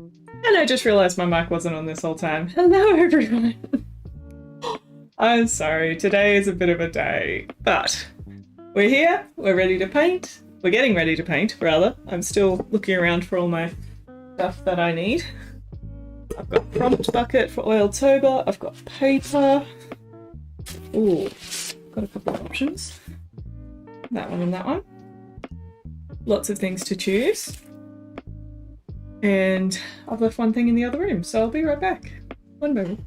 And I just realised my mic wasn't on this whole time. Hello everyone! I'm sorry, today is a bit of a day, but we're here, we're ready to paint. We're getting ready to paint, rather. I'm still looking around for all my stuff that I need. I've got a prompt bucket for Oiltober, I've got paper. Ooh, got a couple of options. That one and that one. Lots of things to choose. And I've left one thing in the other room, so I'll be right back. One moment.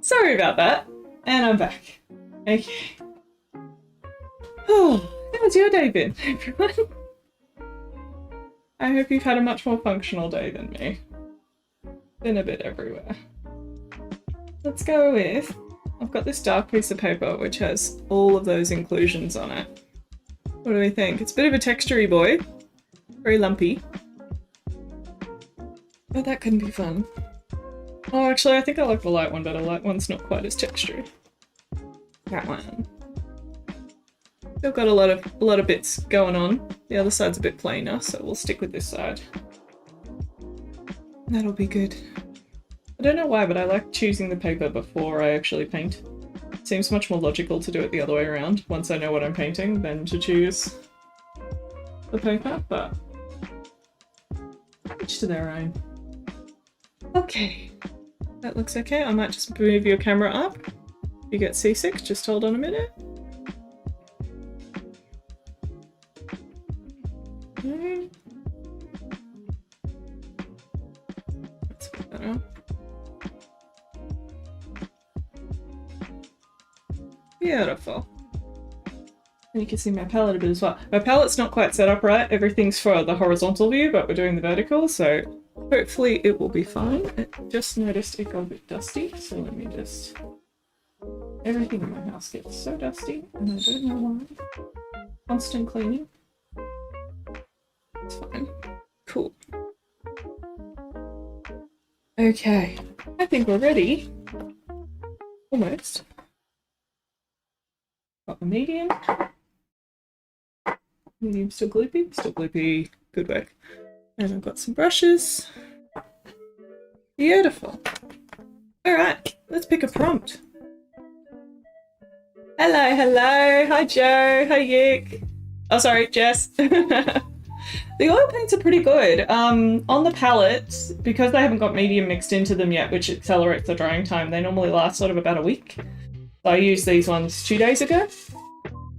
Sorry about that. And I'm back. Okay. Oh, how's your day been, everyone? I hope you've had a much more functional day than me. Been a bit everywhere. Let's go with... I've got this dark piece of paper which has all of those inclusions on it. What do we think? It's a bit of a textury boy. Very lumpy. But that can be fun. Oh, actually, I think I like the light one better. Light one's not quite as textured. That one. Still got a lot of bits going on. The other side's a bit plainer, so we'll stick with this side. That'll be good. I don't know why, but I like choosing the paper before I actually paint. It seems much more logical to do it the other way around once I know what I'm painting than to choose the paper, but each to their own. Okay. That looks okay. I might just move your camera up. If you get seasick, just hold on a minute. Okay. Let's put that on. Beautiful. And you can see my palette a bit as well. My palette's not quite set up right. Everything's for the horizontal view, but we're doing the vertical, so hopefully it will be fine. I just noticed it got a bit dusty, so let me just... Everything in my house gets so dusty, and I don't know why. Constant cleaning. It's fine. Cool. Okay. I think we're ready. Almost. Got the medium. Medium still gloopy? Still gloopy. Good work. And I've got some brushes. Beautiful. Alright, let's pick a prompt. Hello, hello. Hi, Joe. Hi, Yick. Oh, sorry, Jess. The oil paints are pretty good. On the palette, because they haven't got medium mixed into them yet, which accelerates the drying time, they normally last sort of about a week. So I used these ones 2 days ago.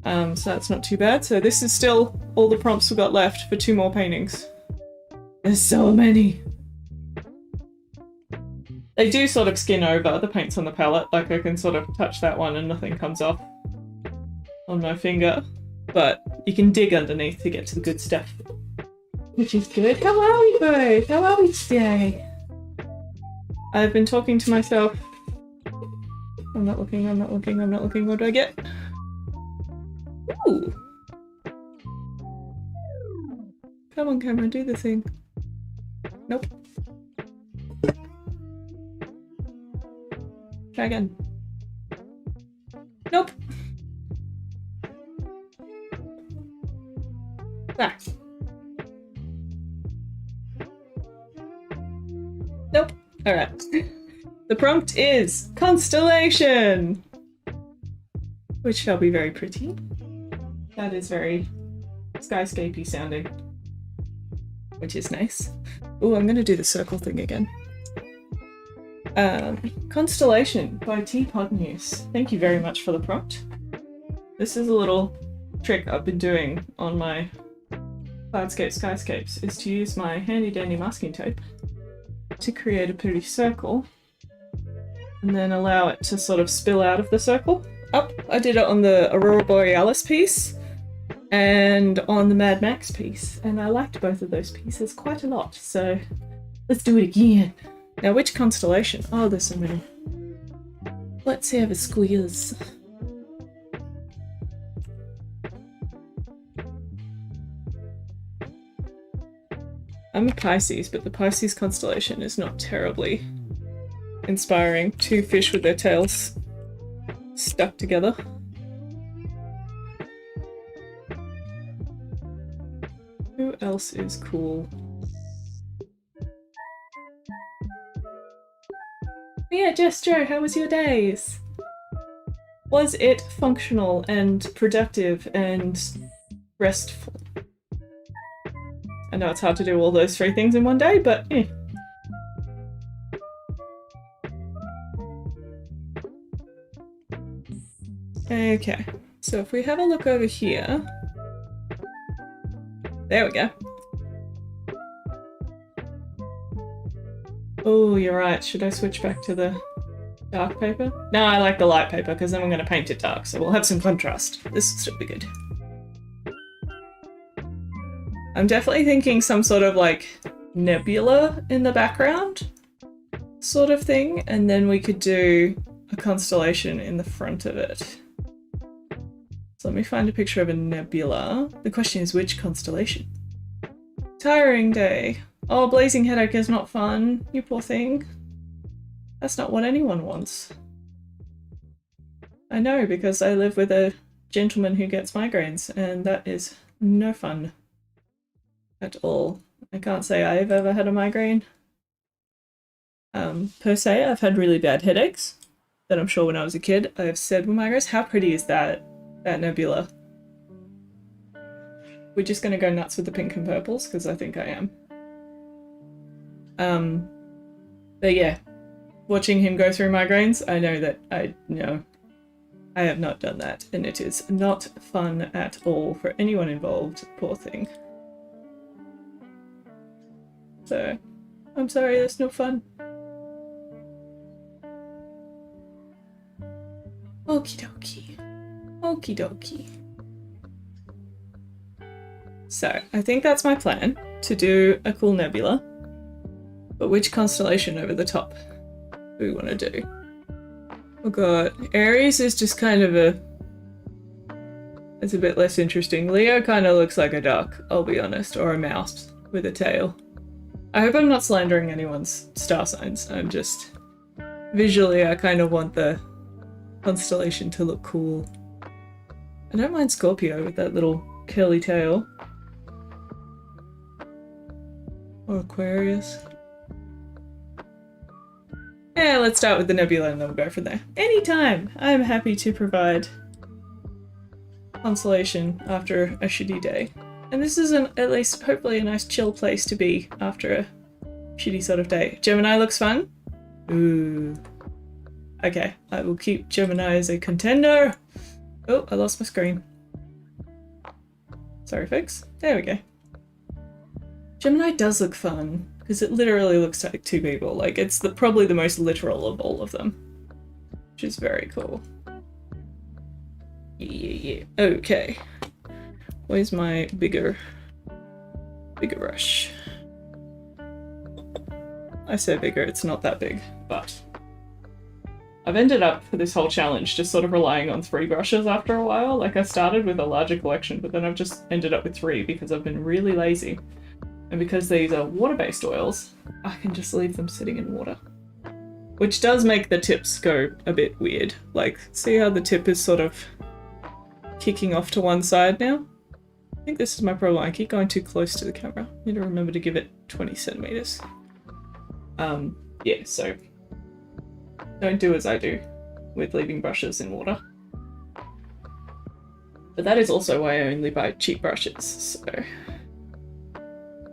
So that's not too bad. So this is still all the prompts we've got left for 2 more paintings. There's so many. They do sort of skin over the paints on the palette, like I can sort of touch that one and nothing comes off on my finger. But you can dig underneath to get to the good stuff. Which is good. How are we both? How are we today? I've been talking to myself. I'm not looking, I'm not looking, I'm not looking. What do I get? Ooh. Come on, camera, do the thing. Nope. Try again. Nope. Back. Nope. Alright. The prompt is constellation, which shall be very pretty. That is very skyscapey sounding, which is nice. Oh, I'm going to do the circle thing again. Constellation by Teapot News. Thank you very much for the prompt. This is a little trick I've been doing on my Cloudscape Skyscapes, is to use my handy dandy masking tape to create a pretty circle and then allow it to sort of spill out of the circle. I did it on the Aurora Borealis piece and on the Mad Max piece, and I liked both of those pieces quite a lot, so let's do it again. Now, which constellation? Oh, there's so many. Let's have a squeeze. I'm a Pisces, but the Pisces constellation is not terribly inspiring. 2 fish with their tails stuck together. Who else is cool? Yeah, Jess Joe, how was your days? Was it functional and productive and restful? I know it's hard to do all those 3 things in one day, but eh. Okay, so if we have a look over here. There we go. Oh, you're right. Should I switch back to the dark paper? No, I like the light paper because then I'm going to paint it dark, so we'll have some contrast. This will still be good. I'm definitely thinking some sort of like nebula in the background sort of thing, and then we could do a constellation in the front of it. So let me find a picture of a nebula. The question is, which constellation? Tiring day. Oh, blazing headache is not fun. You poor thing. That's not what anyone wants. I know, because I live with a gentleman who gets migraines, and that is no fun at all. I can't say I've ever had a migraine. Per se, I've had really bad headaches that I'm sure when I was a kid I have said were migraines. How pretty is that nebula? We're just gonna go nuts with the pink and purples because I think I am. But yeah, watching him go through migraines, I know that I have not done that, and it is not fun at all for anyone involved, poor thing. So, I'm sorry, that's no fun. Okie dokie. Okie dokie. So, I think that's my plan, to do a cool nebula. But which constellation over the top do we want to do? Oh god, Aries is just kind of it's a bit less interesting. Leo kind of looks like a duck, I'll be honest, or a mouse with a tail. I hope I'm not slandering anyone's star signs. I'm just... visually, I kind of want the constellation to look cool. I don't mind Scorpio with that little curly tail. Or Aquarius. Yeah, let's start with the nebula and then we'll go from there. Anytime! I'm happy to provide consolation after a shitty day. And this is at least hopefully a nice chill place to be after a shitty sort of day. Gemini looks fun. Ooh. Okay, I will keep Gemini as a contender. Oh, I lost my screen. Sorry, folks. There we go. Gemini does look fun, because it literally looks like two people. Like, it's probably the most literal of all of them, which is very cool. Yeah. Okay. Where's my bigger brush? I say bigger, it's not that big, but I've ended up for this whole challenge just sort of relying on 3 brushes after a while. Like, I started with a larger collection, but then I've just ended up with 3 because I've been really lazy. And because these are water-based oils, I can just leave them sitting in water. Which does make the tips go a bit weird. Like, see how the tip is sort of kicking off to one side now? I think this is my problem. I keep going too close to the camera. I need to remember to give it 20 centimeters. Yeah, so don't do as I do with leaving brushes in water. But that is also why I only buy cheap brushes, so...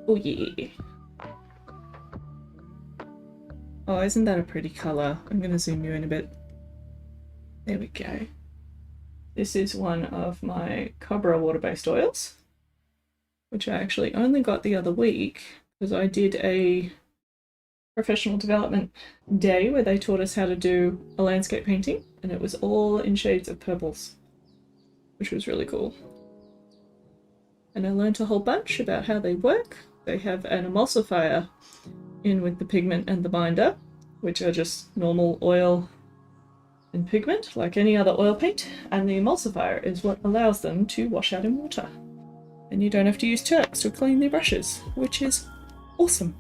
Oh yeah. Oh, isn't that a pretty colour? I'm gonna zoom you in a bit. There we go. This is one of my Cobra water-based oils, which I actually only got the other week because I did a professional development day where they taught us how to do a landscape painting, and it was all in shades of purples, which was really cool. And I learned a whole bunch about how they work. They have an emulsifier in with the pigment and the binder, which are just normal oil and pigment, like any other oil paint, and the emulsifier is what allows them to wash out in water. And you don't have to use Turks to clean their brushes, which is awesome.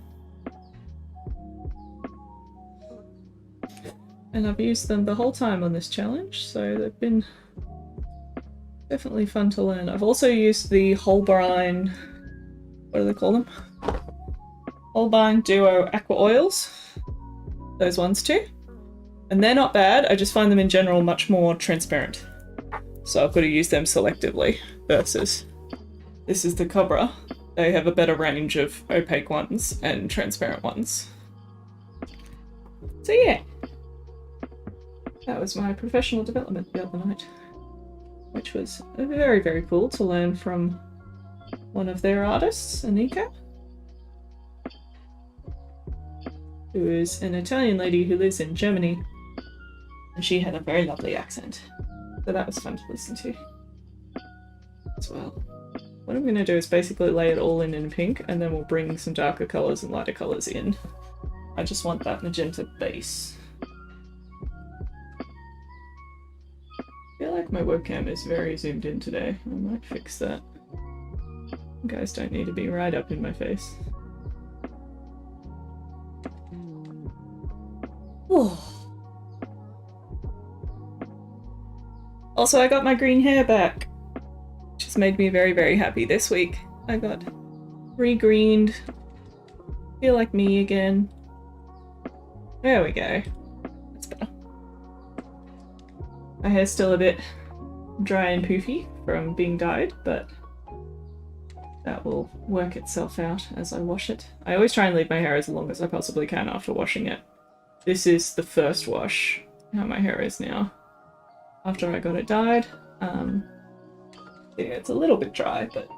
And I've used them the whole time on this challenge, so they've been definitely fun to learn. I've also used the Holbein, what do they call them? Holbein Duo Aqua Oils. Those ones too. And they're not bad, I just find them in general much more transparent. So I've got to use them selectively versus this is the Cobra. They have a better range of opaque ones and transparent ones. So yeah. That was my professional development the other night, which was very, very cool to learn from one of their artists, Anika, who is an Italian lady who lives in Germany, and she had a very lovely accent. So that was fun to listen to as well. What I'm going to do is basically lay it all in pink, and then we'll bring some darker colours and lighter colours in. I just want that magenta base. I feel like my webcam is very zoomed in today. I might fix that. You guys don't need to be right up in my face. Oh. Also, I got my green hair back, which has made me very, very happy this week. I got re-greened. Feel like me again. There we go. That's better. My hair's still a bit dry and poofy from being dyed, but that will work itself out as I wash it. I always try and leave my hair as long as I possibly can after washing it. This is the first wash, how my hair is now. After I got it dyed, yeah, it's a little bit dry, but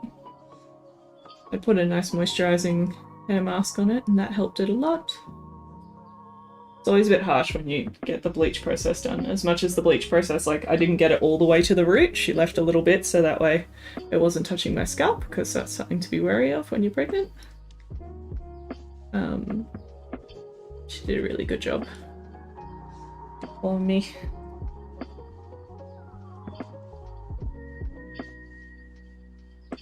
I put a nice moisturizing hair mask on it and that helped it a lot. It's always a bit harsh when you get the bleach process done. As much as the bleach process, like, I didn't get it all the way to the root. She left a little bit so that way it wasn't touching my scalp, because that's something to be wary of when you're pregnant. She did a really good job on me.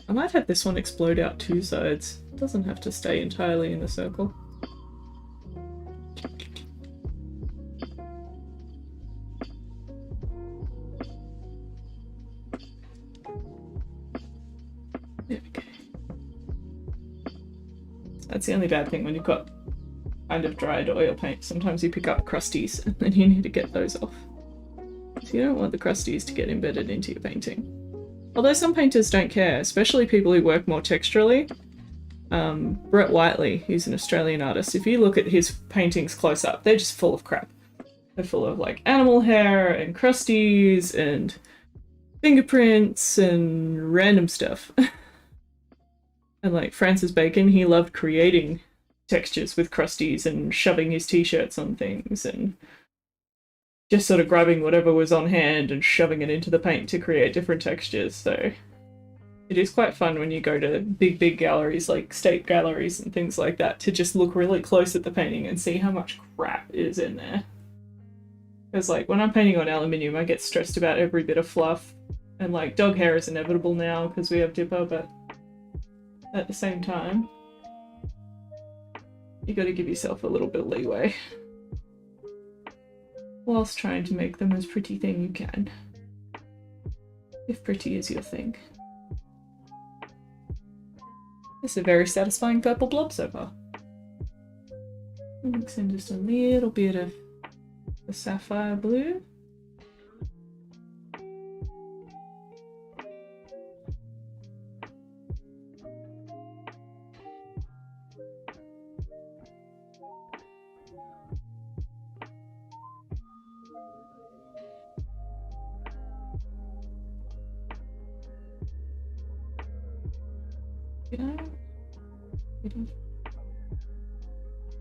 I might have this one explode out 2 sides. It doesn't have to stay entirely in a circle. There we go. That's the only bad thing when you've got kind of dried oil paint. Sometimes you pick up crusties and then you need to get those off. So you don't want the crusties to get embedded into your painting. Although some painters don't care, especially people who work more texturally. Brett Whiteley, he's an Australian artist. If you look at his paintings close up, they're just full of crap. They're full of like animal hair and crusties and fingerprints and random stuff. And like Francis Bacon, he loved creating textures with crusties and shoving his t-shirts on things and just sort of grabbing whatever was on hand and shoving it into the paint to create different textures. So it is quite fun when you go to big galleries like state galleries and things like that to just look really close at the painting and see how much crap is in there. Because like when I'm painting on aluminium, I get stressed about every bit of fluff, and like dog hair is inevitable now because we have Dipper, but at the same time you got to give yourself a little bit of leeway whilst trying to make the most pretty thing you can, if pretty is your thing. It's a very satisfying purple blob so far. Mix in just a little bit of the sapphire blue.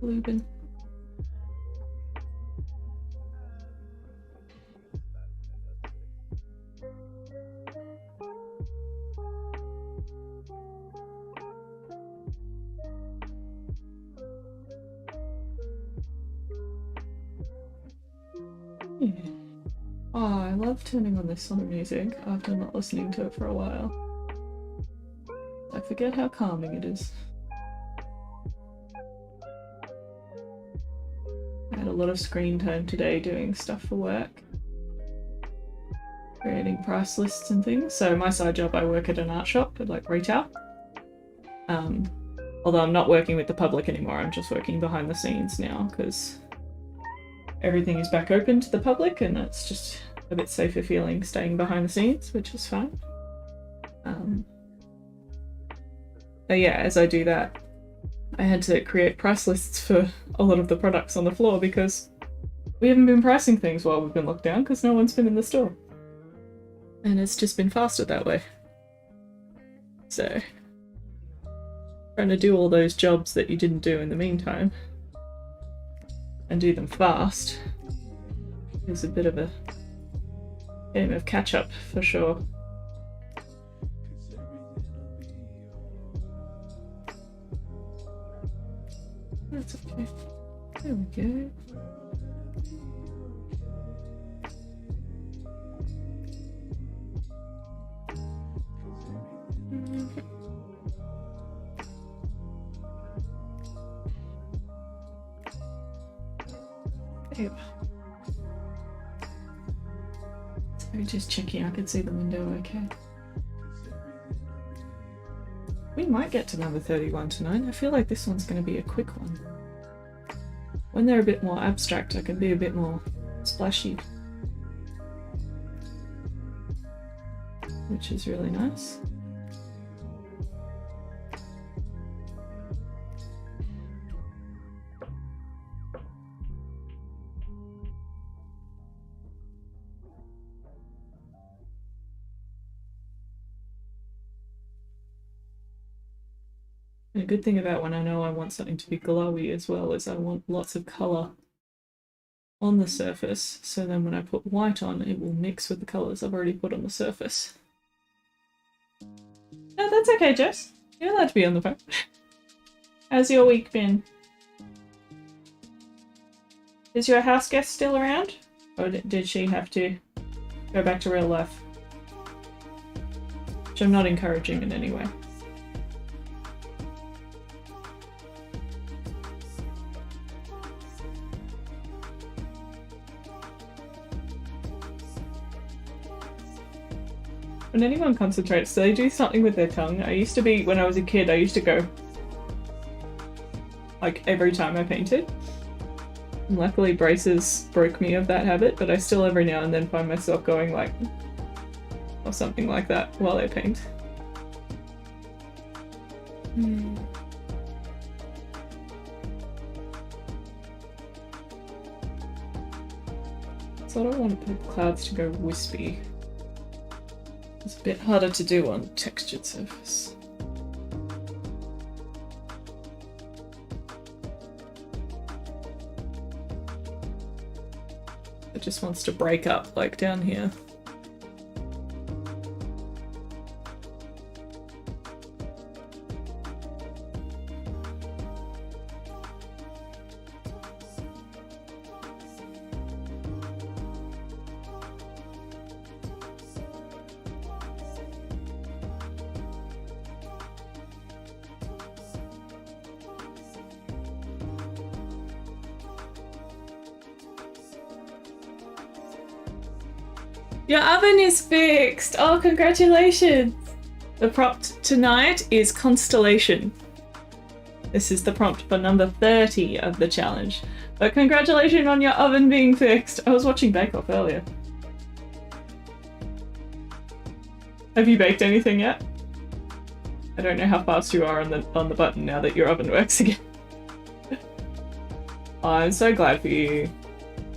Blue bin. Yeah. Oh, I love turning on this song of music after not listening to it for a while. I forget how calming it is. I had a lot of screen time today doing stuff for work. Creating price lists and things. So my side job, I work at an art shop at like retail. Although I'm not working with the public anymore, I'm just working behind the scenes now because everything is back open to the public and it's just a bit safer feeling staying behind the scenes, which is fine. But yeah, as I do that, I had to create price lists for a lot of the products on the floor because we haven't been pricing things while we've been locked down because no one's been in the store. And it's just been faster that way. So, trying to do all those jobs that you didn't do in the meantime and do them fast is a bit of a game of catch up for sure. That's okay. There we go. There. So just checking I could see the window okay. We might get to number 31 tonight. I feel like this one's going to be a quick one. When they're a bit more abstract, I can be a bit more splashy. Which is really nice. And a good thing about when I know I want something to be glowy as well is I want lots of colour on the surface, so then when I put white on, it will mix with the colours I've already put on the surface. No, that's okay, Jess. You're allowed to be on the phone. How's your week been? Is your house guest still around? Or did she have to go back to real life? Which I'm not encouraging in any way. When anyone concentrates, do they do something with their tongue? I used to be, when I was a kid, I used to go like every time I painted. And luckily braces broke me of that habit, but I still every now and then find myself going like or something like that while I paint. So I don't want the clouds to go wispy. It's a bit harder to do on textured surface. It just wants to break up, like down here. Your oven is fixed! Oh, congratulations! The prompt tonight is Constellation. This is the prompt for number 30 of the challenge. But congratulations on your oven being fixed! I was watching Bake Off earlier. Have you baked anything yet? I don't know how fast you are on the button now that your oven works again. Oh, I'm so glad for you.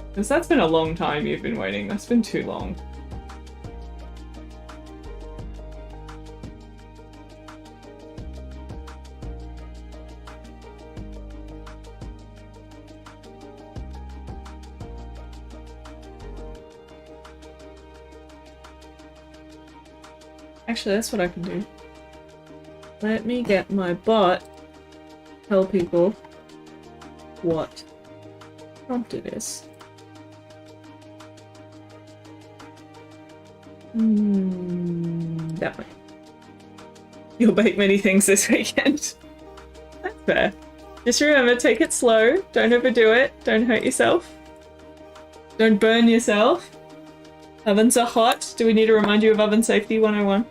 Because that's been a long time you've been waiting. That's been too long. Actually, that's what I can do. Let me get my bot tell people what prompt it is. That way. You'll bake many things this weekend. That's fair. Just remember, take it slow. Don't overdo it. Don't hurt yourself. Don't burn yourself. Ovens are hot. Do we need to remind you of oven safety 101?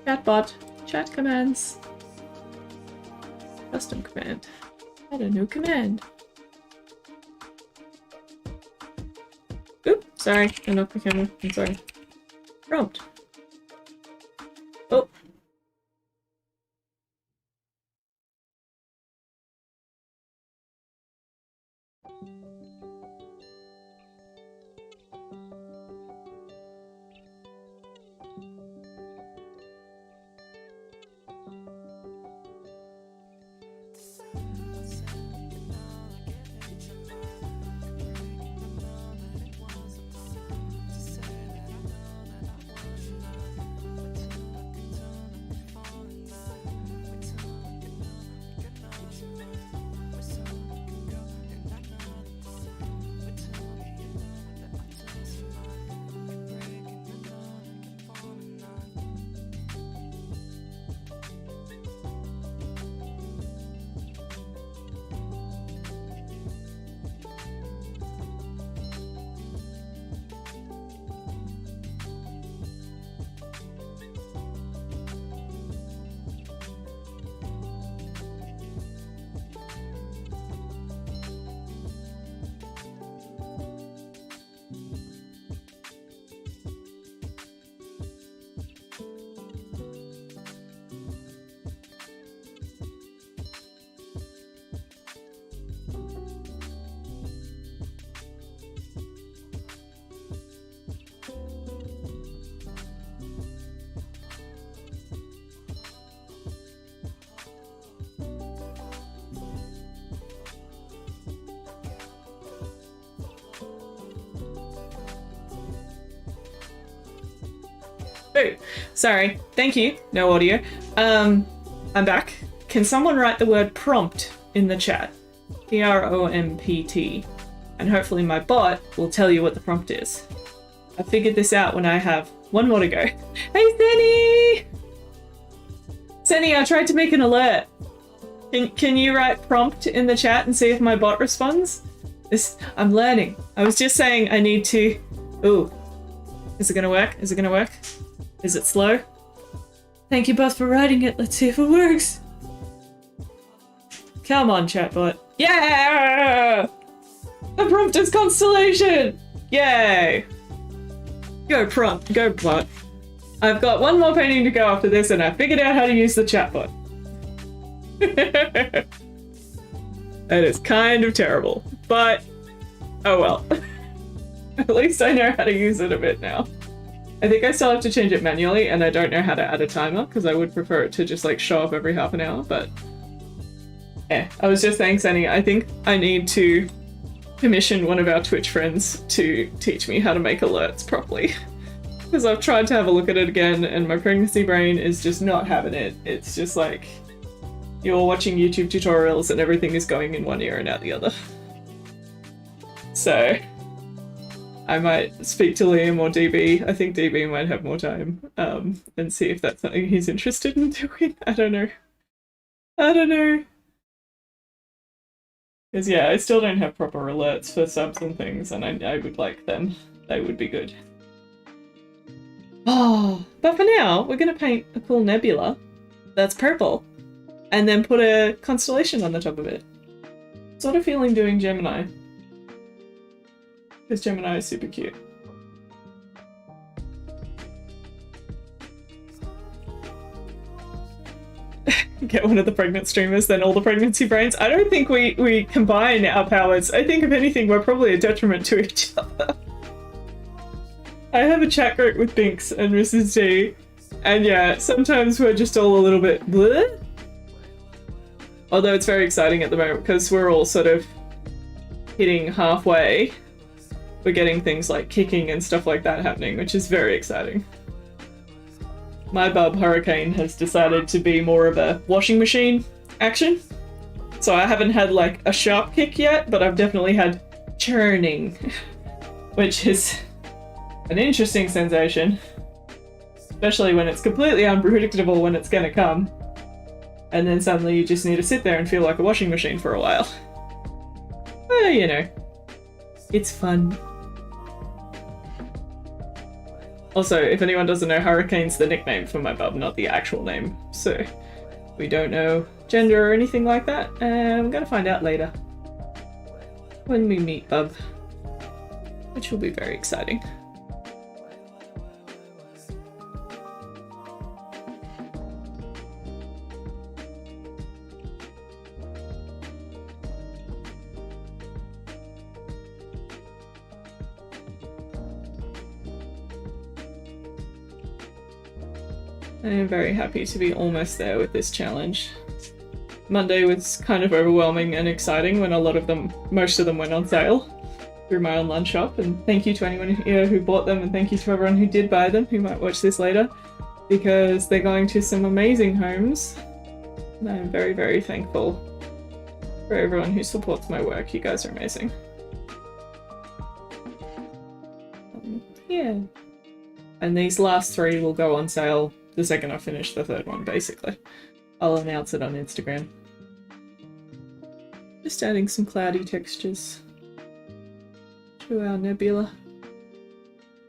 Chatbot. Chat commands. Custom command. Add a new command. Oop, sorry. I knocked the camera. I'm sorry. Prompt. Oh. Oh, sorry. Thank you. No audio. I'm back. Can someone write the word prompt in the chat? P-R-O-M-P-T. And hopefully my bot will tell you what the prompt is. I figured this out when I have one more to go. Hey, Senny! Senny, I tried to make an alert. Can you write prompt in the chat and see if my bot responds? I'm learning. I was just saying I need to... Ooh. Is it gonna work? Is it gonna work? Is it slow? Thank you both for writing it. Let's see if it works. Come on, chatbot. Yeah! The prompt is constellation! Yay! Go prompt, go plot. I've got one more painting to go after this and I figured out how to use the chatbot. That is kind of terrible, but oh well. At least I know how to use it a bit now. I think I still have to change it manually and I don't know how to add a timer because I would prefer it to just like show up every half an hour, but yeah. I was just saying, Sunny, I think I need to commission one of our Twitch friends to teach me how to make alerts properly. Because I've tried to have a look at it again and my pregnancy brain is just not having it. It's just like you're watching YouTube tutorials and everything is going in one ear and out the other. So I might speak to Liam or DB. I think DB might have more time, and see if that's something he's interested in doing. I don't know. Because yeah, I still don't have proper alerts for subs and things, and I would like them. They would be good. Oh, but for now, we're gonna paint a cool nebula that's purple, and then put a constellation on the top of it. Sort of feeling doing Gemini. Because Gemini is super cute. Get one of the pregnant streamers, then all the pregnancy brains. I don't think we combine our powers. I think if anything, we're probably a detriment to each other. I have a chat group with Binks and Mrs. D, and yeah, sometimes we're just all a little bit bleh. Although it's very exciting at the moment because we're all sort of hitting halfway. We're getting things like kicking and stuff like that happening, which is very exciting. My bub Hurricane has decided to be more of a washing machine action. So I haven't had like a sharp kick yet, but I've definitely had churning, which is an interesting sensation. Especially when it's completely unpredictable when it's gonna come. And then suddenly you just need to sit there and feel like a washing machine for a while. Well, you know, it's fun. Also, if anyone doesn't know, Hurricane's the nickname for my bub, not the actual name. So we don't know gender or anything like that. I'm gonna find out later. When we meet bub. Which will be very exciting. I am very happy to be almost there with this challenge. Monday was kind of overwhelming and exciting when most of them went on sale through my online shop, and thank you to anyone here who bought them, and thank you to everyone who did buy them, who might watch this later, because they're going to some amazing homes, and I am very, very thankful for everyone who supports my work. You guys are amazing. Yeah. And these last 3 will go on sale the second I finish the 3rd one, basically. I'll announce it on Instagram. Just adding some cloudy textures to our nebula.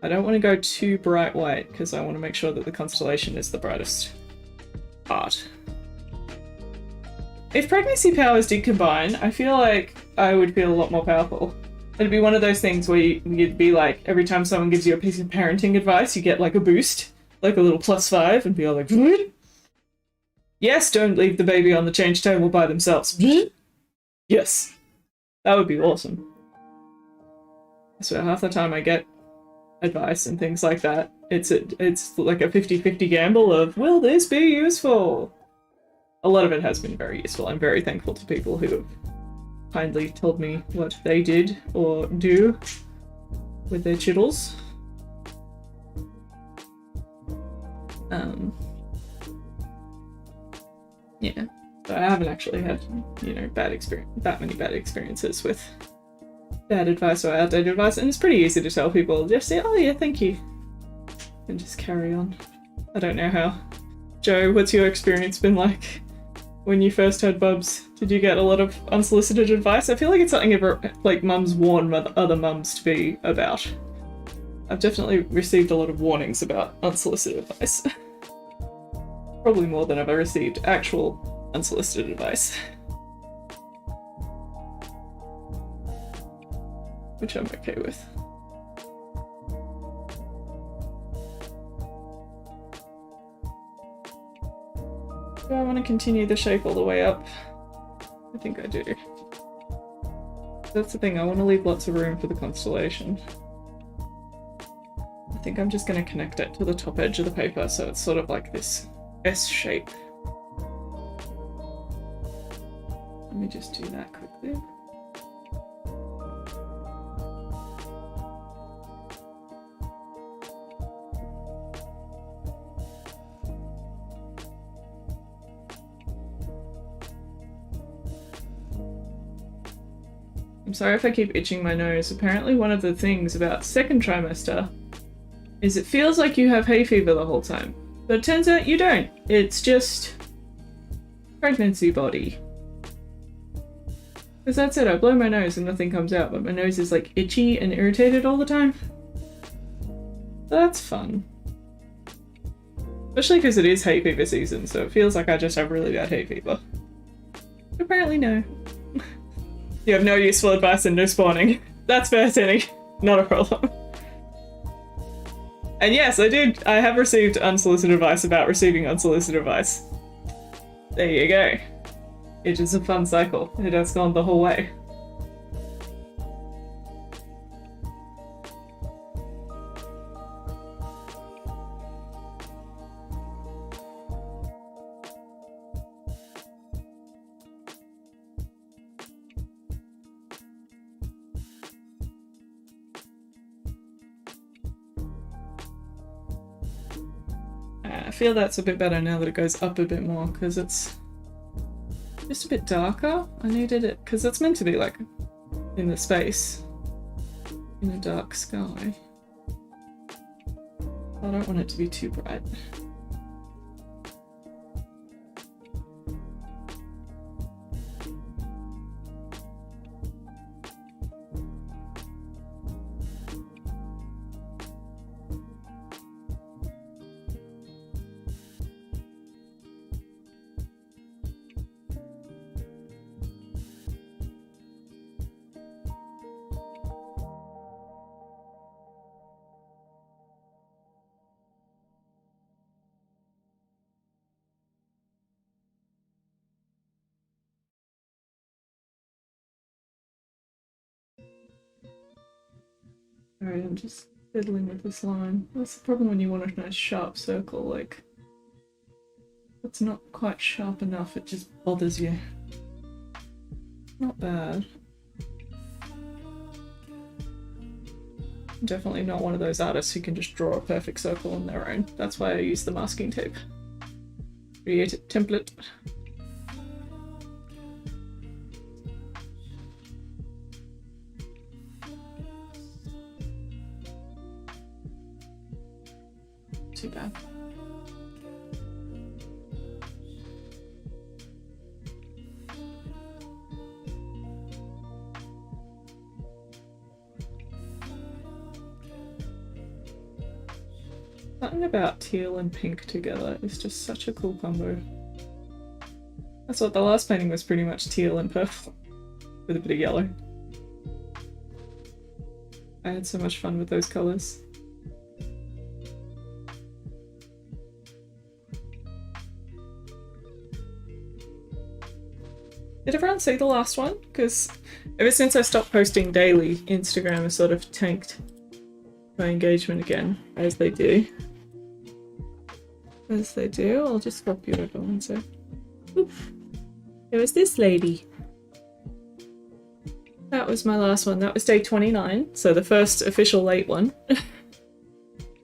I don't want to go too bright white because I want to make sure that the constellation is the brightest part. If pregnancy powers did combine, I feel like I would feel a lot more powerful. It'd be one of those things where you'd be like, every time someone gives you a piece of parenting advice, you get like a boost. Like a little +5 and be all like, yes, don't leave the baby on the change table by themselves. Yes. That would be awesome. So half the time I get advice and things like that, it's like a 50-50 gamble of, will this be useful? A lot of it has been very useful. I'm very thankful to people who have kindly told me what they did or do with their chittles. Yeah, but I haven't actually had, you know, that many bad experiences with bad advice or outdated advice, and it's pretty easy to tell people, just say, oh yeah, thank you, and just carry on. I don't know how. Joe, what's your experience been like when you first had bubs? Did you get a lot of unsolicited advice? I feel like it's something like mums warn other mums to be about. I've definitely received a lot of warnings about unsolicited advice. Probably more than I've ever received actual unsolicited advice. which I'm okay with. Do I want to continue the shape all the way up? I think I do. That's the thing, I want to leave lots of room for the constellation. I think I'm just going to connect it to the top edge of the paper so it's sort of like this S shape. Let me just do that quickly. I'm sorry if I keep itching my nose. Apparently one of the things about second trimester is it feels like you have hay fever the whole time. But it turns out you don't. It's just pregnancy body. Because that's it, I blow my nose and nothing comes out, but my nose is like itchy and irritated all the time. That's fun. Especially because it is hay fever season, so it feels like I just have really bad hay fever. Apparently no. You have no useful advice and no spawning. That's fair, Tinny. Not a problem. And yes, I have received unsolicited advice about receiving unsolicited advice. There you go. It is a fun cycle. It has gone the whole way. I feel that's a bit better now that it goes up a bit more, because it's just a bit darker. I needed it, because it's meant to be like in the space, in a dark sky. I don't want it to be too bright. Alright, I'm just fiddling with this line. That's the problem when you want a nice sharp circle, like, it's not quite sharp enough, it just bothers you. Not bad. I'm definitely not one of those artists who can just draw a perfect circle on their own. That's why I use the masking tape. Create a template. Too bad. Something about teal and pink together is just such a cool combo. That's what the last painting was, pretty much teal and purple with a bit of yellow. I had so much fun with those colours. Did everyone see the last one? Because ever since I stopped posting daily, Instagram has sort of tanked my engagement again, as they do. As they do. I'll just swap you over one sec. Oop. It was this lady. That was my last one. That was day 29, so the first official late one.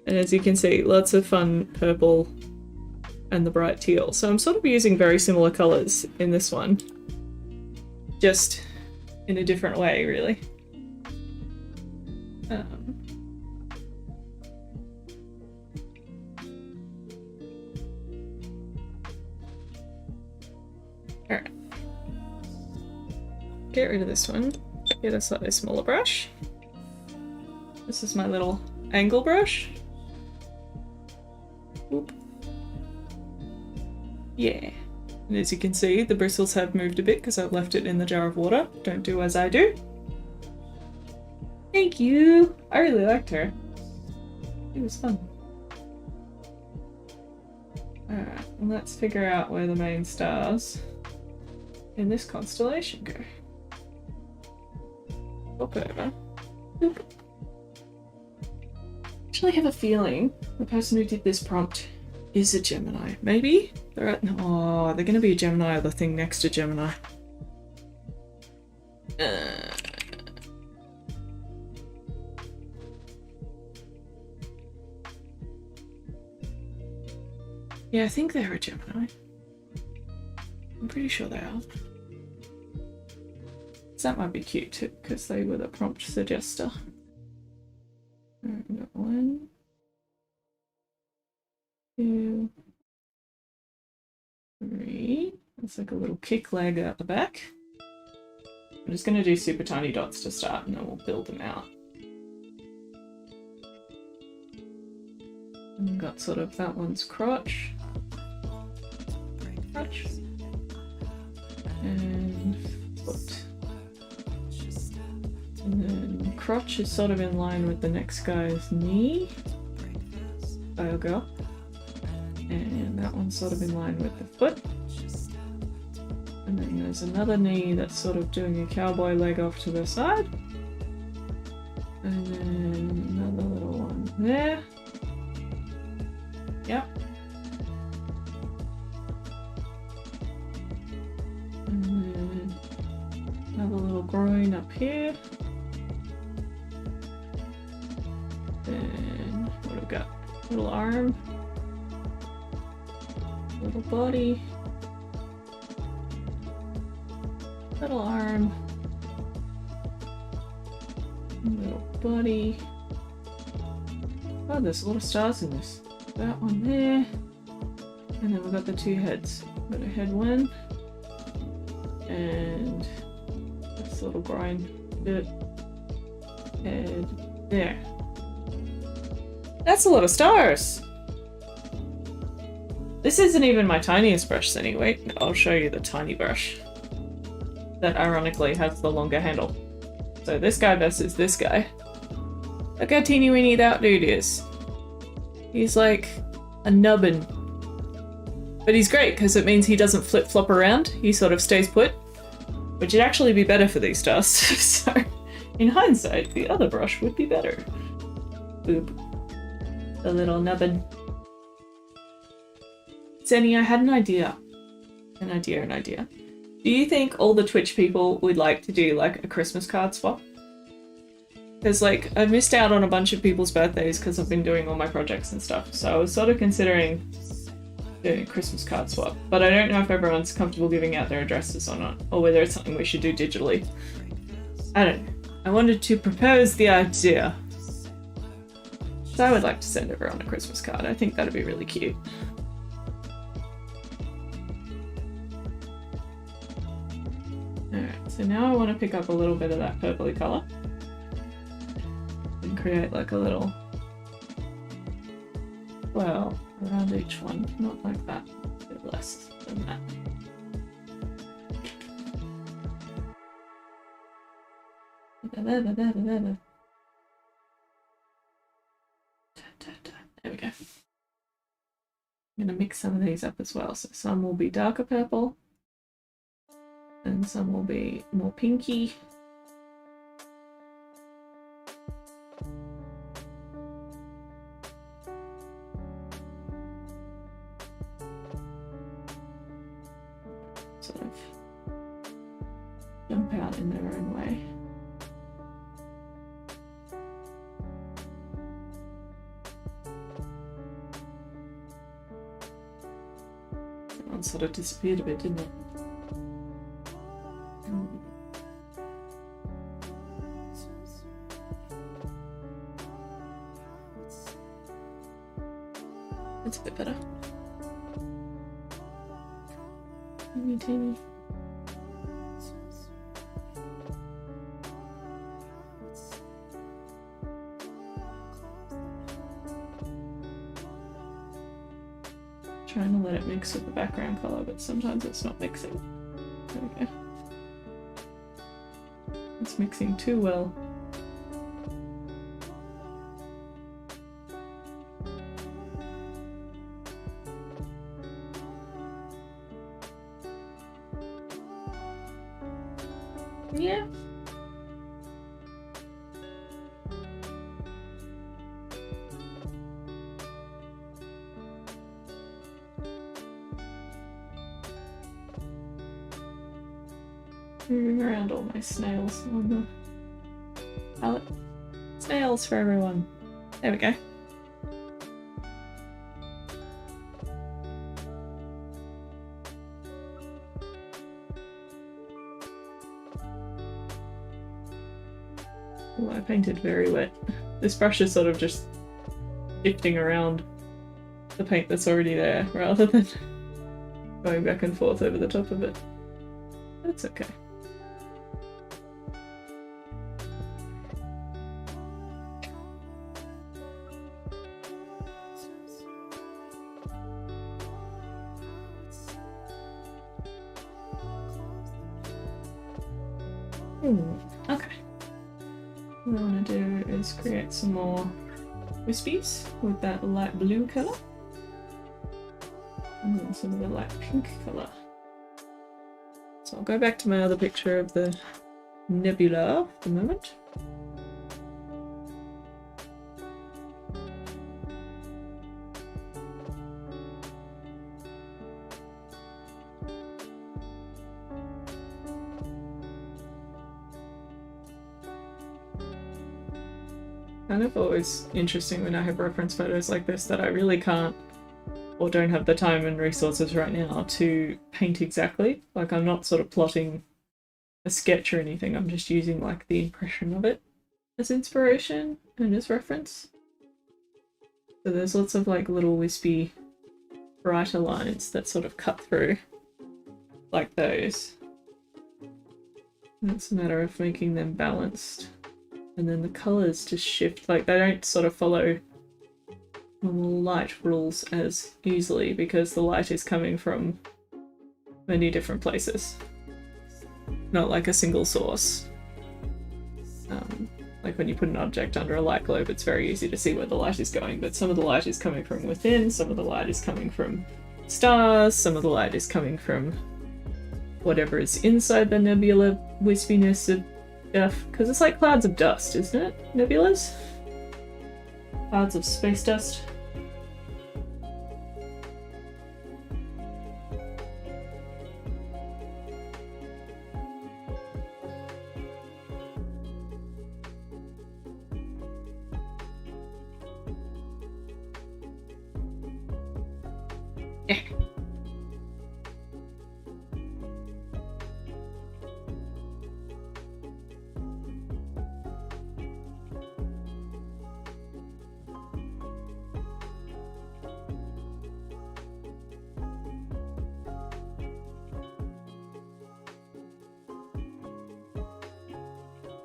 And as you can see, lots of fun purple and the bright teal. So I'm sort of using very similar colours in this one. Just in a different way, really. Alright. Get rid of this one. Get a slightly smaller brush. This is my little angle brush. Whoop. Yeah. And as you can see, the bristles have moved a bit because I've left it in the jar of water. Don't do as I do. Thank you! I really liked her. It was fun. Alright, well, let's figure out where the main stars in this constellation go. Hop over. Boop. Actually, I have a feeling the person who did this prompt is a Gemini. Maybe? They're gonna be a Gemini or the thing next to Gemini. Yeah, I think they're a Gemini. I'm pretty sure they are. So that might be cute too, because they were the prompt suggester. Alright, we got 1, 2, 3. That's like a little kick leg out the back. I'm just going to do super tiny dots to start and then we'll build them out. And we've got sort of that one's crotch. Crotch. And foot. And then crotch is sort of in line with the next guy's knee. Guy or girl. And that one's sort of in line with the foot. And then there's another knee that's sort of doing a cowboy leg off to the side. And then another little one there. Yep. And then another little groin up here. And what have we got? Little arm. Little body. Little arm. Little body. Oh, there's a lot of stars in this. That one there. And then we've got the 2 heads. We've got a head 1. And this little groin bit. Head there. That's a lot of stars! This isn't even my tiniest brush anyway. I'll show you the tiny brush. That ironically has the longer handle. So this guy versus this guy. Look how teeny weeny that dude is. He's like a nubbin. But he's great because it means he doesn't flip flop around. He sort of stays put. Which would actually be better for these stars. So in hindsight, the other brush would be better. Boop. The little nubbin. Senny, I had an idea. An idea. Do you think all the Twitch people would like to do like a Christmas card swap? Because like I've missed out on a bunch of people's birthdays because I've been doing all my projects and stuff. So I was sort of considering doing a Christmas card swap. But I don't know if everyone's comfortable giving out their addresses or not. Or whether it's something we should do digitally. I don't know. I wanted to propose the idea. So I would like to send everyone a Christmas card. I think that'd be really cute. Alright, so now I want to pick up a little bit of that purpley colour. And create like a little, well, around each one. Not like that, a bit less than that. There we go. I'm going to mix some of these up as well. So some will be darker purple. And some will be more pinky. Sort of jump out in their own way. That one sort of disappeared a bit, didn't it? It's a bit better. Teeny. Trying to let it mix with the background colour, but sometimes it's not mixing. There we go. It's mixing too well. Yeah. Moving around all my snails on the palette. Snails for everyone. There we go. Oh, I painted very wet. This brush is sort of just shifting around the paint that's already there rather than going back and forth over the top of it. That's okay. Okay. What I want to do is create some more wispies with that light blue colour. And then some of the light pink colour. So I'll go back to my other picture of the nebula for the moment. Kind of always interesting when I have reference photos like this that I really can't or don't have the time and resources right now to paint exactly. Like I'm not sort of plotting a sketch or anything, I'm just using like the impression of it as inspiration and as reference. So there's lots of like little wispy brighter lines that sort of cut through like those. And it's a matter of making them balanced. And then the colours just shift, like they don't sort of follow normal light rules as easily because the light is coming from many different places. Not like a single source. Like when you put an object under a light globe, it's very easy to see where the light is going, but some of the light is coming from within, some of the light is coming from stars, some of the light is coming from whatever is inside the nebula wispiness of stuff, because it's like clouds of dust, isn't it? Nebulas? Clouds of space dust. Yeah.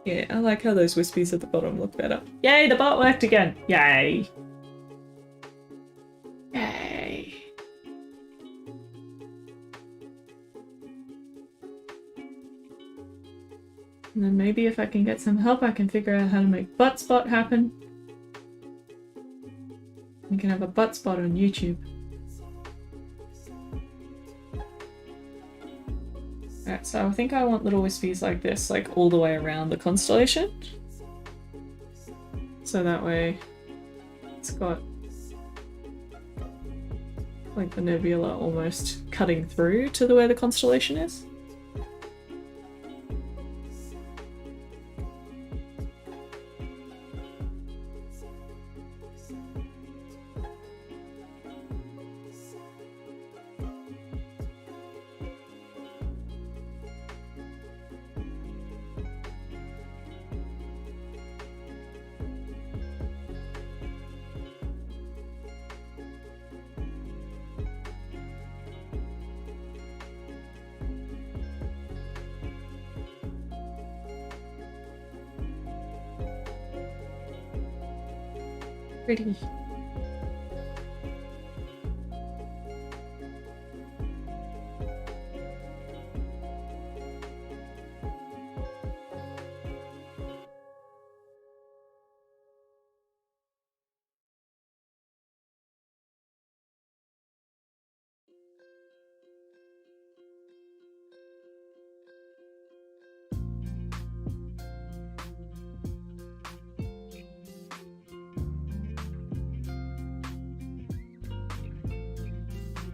Yeah, I like how those wispies at the bottom look better. Yay, the bot worked again! Yay! Yay! And then maybe if I can get some help, I can figure out how to make butt spot happen. We can have a butt spot on YouTube. Alright, so I think I want little wispies like this, like all the way around the constellation. So that way it's got like the nebula almost cutting through to the way the constellation is. Pretty.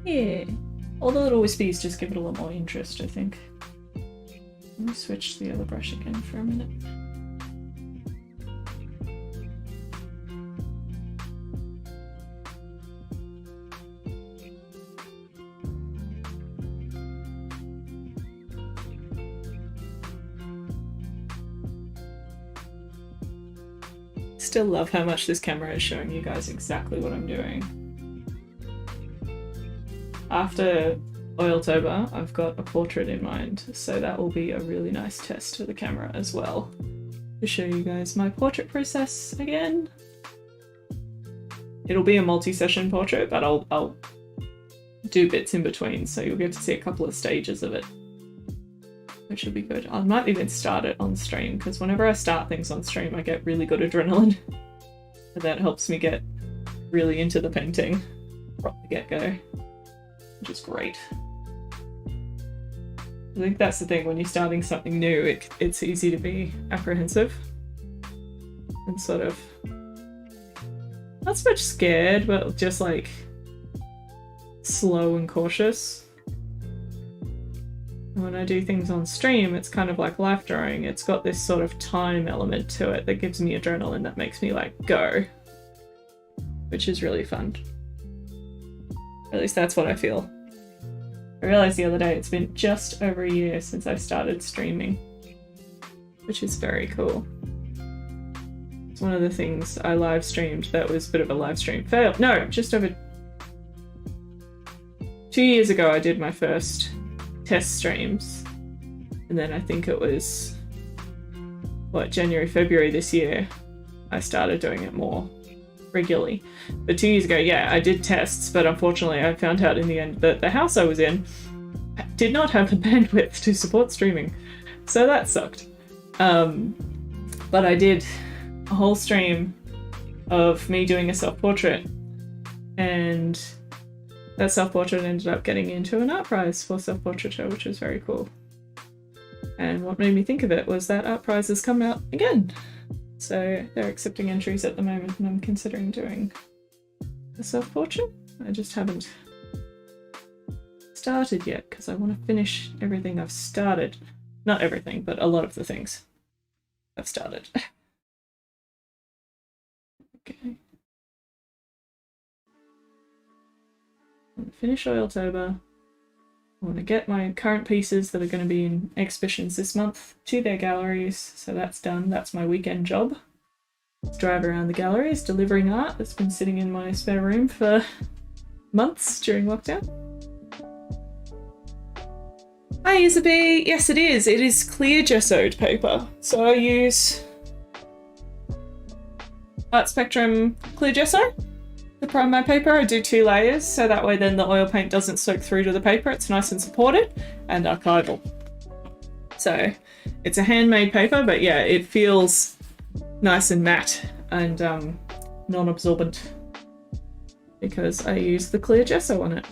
Yeah. All the little wispies just give it a lot more interest, I think. Let me switch to the other brush again for a minute. Still love how much this camera is showing you guys exactly what I'm doing. After Oiltober, I've got a portrait in mind, so that will be a really nice test for the camera as well. To show you guys my portrait process again. It'll be a multi-session portrait, but I'll do bits in between, so you'll get to see a couple of stages of it, which will be good. I might even start it on stream, because whenever I start things on stream, I get really good adrenaline. And that helps me get really into the painting from the get-go, which is great. I think that's the thing, when you're starting something new, it's easy to be apprehensive and sort of not so much scared, but just like slow and cautious. And when I do things on stream, it's kind of like life drawing. It's got this sort of time element to it that gives me adrenaline, that makes me like go, which is really fun. At least that's what I feel. I realised the other day it's been just over a year since I started streaming, which is very cool. It's one of the things I live streamed that was a bit of a live stream fail. No, just over 2 years ago I did my first test streams, and then I think it was, what, January, February this year I started doing it more regularly. But 2 years ago, yeah, I did tests, but unfortunately I found out in the end that the house I was in did not have the bandwidth to support streaming, so that sucked. But I did a whole stream of me doing a self-portrait, and that self-portrait ended up getting into an art prize for self-portraiture, which was very cool. And what made me think of it was that art prize has come out again. So they're accepting entries at the moment, and I'm considering doing a self-portrait. I just haven't started yet, because I want to finish everything I've started. Not everything, but a lot of the things I've started. Okay. I want to finish Oiltober. I want to get my current pieces that are going to be in exhibitions this month to their galleries, so that's done. That's my weekend job. Drive around the galleries delivering art that's been sitting in my spare room for months during lockdown. Hi Isabel! Yes it is. It is clear gessoed paper. So I use Art Spectrum clear gesso to prime my paper. I do 2 layers, so that way then the oil paint doesn't soak through to the paper. It's nice and supported and archival. So it's a handmade paper, but yeah, it feels nice and matte and non-absorbent because I used the clear gesso on it,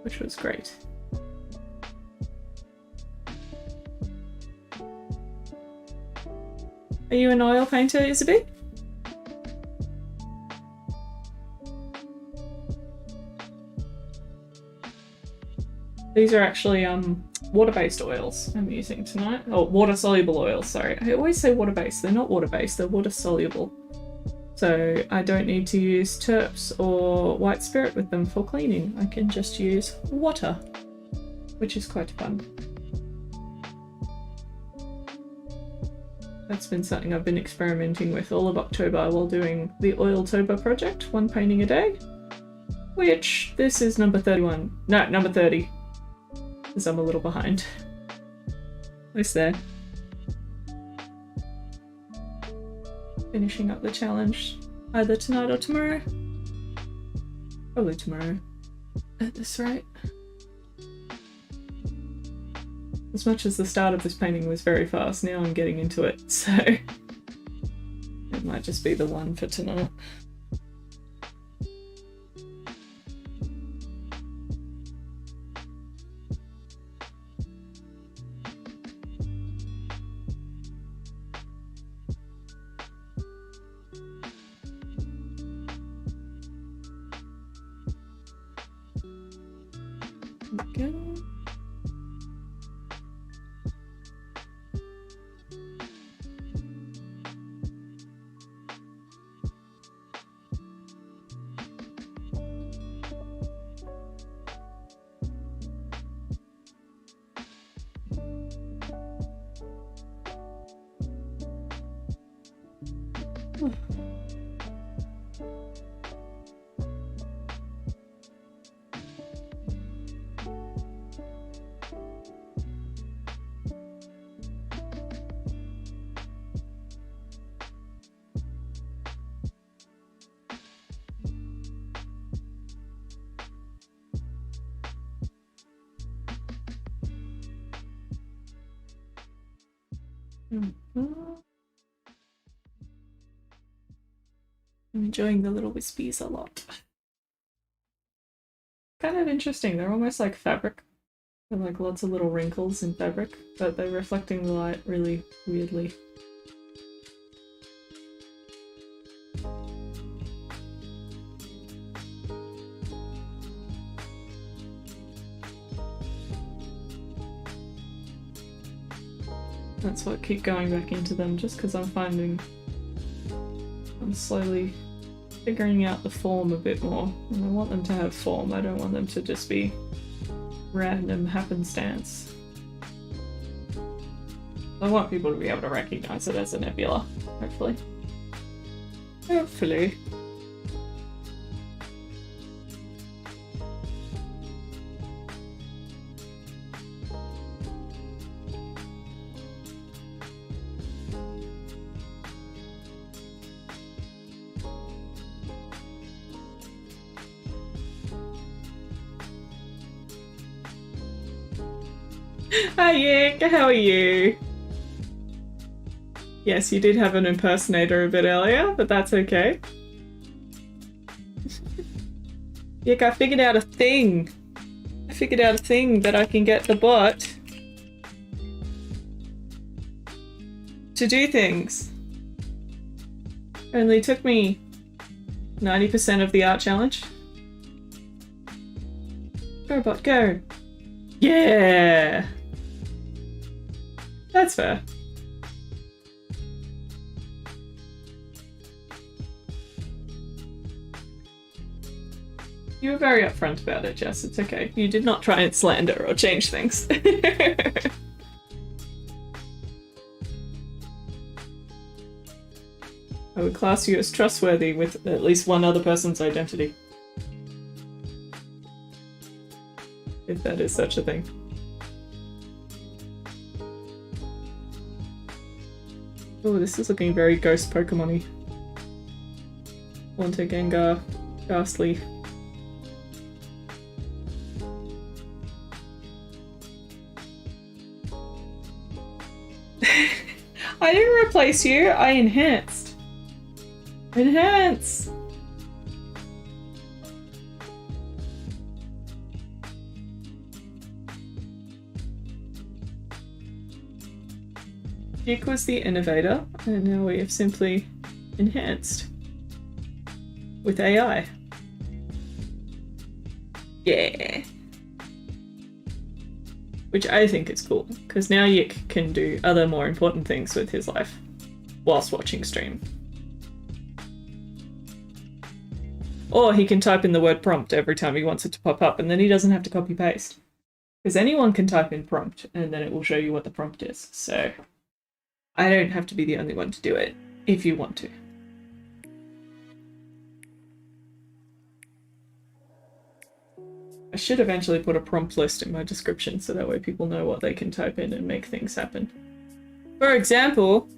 which was great. Are you an oil painter, Isabel? These are actually water-based oils I'm using tonight. Oh, water-soluble oils, sorry. I always say water-based. They're not water-based, they're water-soluble. So I don't need to use terps or white spirit with them for cleaning. I can just use water, which is quite fun. That's been something I've been experimenting with all of October while doing the Oiltober project, 1 painting a day, which this is number 31. No, number 30. Because I'm a little behind. Almost there. Finishing up the challenge either tonight or tomorrow. Probably tomorrow at this rate. As much as the start of this painting was very fast, now I'm getting into it, so it might just be the one for tonight. go. I'm enjoying the little wispies a lot. Kind of interesting. They're almost like fabric. They're like lots of little wrinkles in fabric, but they're reflecting the light really weirdly. That's what I keep going back into them, just because I'm finding I'm slowly figuring out the form a bit more, and I want them to have form. I don't want them to just be random happenstance. I want people to be able to recognize it as a nebula, hopefully. Hopefully. Hi Yick, how are you? Yes, you did have an impersonator a bit earlier, but that's okay. Yick, I figured out a thing. I figured out a thing that I can get the bot to do things. Only took me 90% of the art challenge. Go bot, go! Yeah! That's fair. You were very upfront about it, Jess. It's okay. You did not try and slander or change things. I would class you as trustworthy with at least one other person's identity. If that is such a thing. Oh, this is looking very ghost Pokemon-y. Haunter, Gengar, Ghastly. I didn't replace you, I enhanced. Enhance! Yick was the innovator, and now we have simply enhanced with AI. Yeah. Which I think is cool, because now Yick can do other more important things with his life whilst watching stream. Or he can type in the word prompt every time he wants it to pop up, and then he doesn't have to copy paste. Because anyone can type in prompt, and then it will show you what the prompt is, so I don't have to be the only one to do it, if you want to. I should eventually put a prompt list in my description so that way people know what they can type in and make things happen. For example...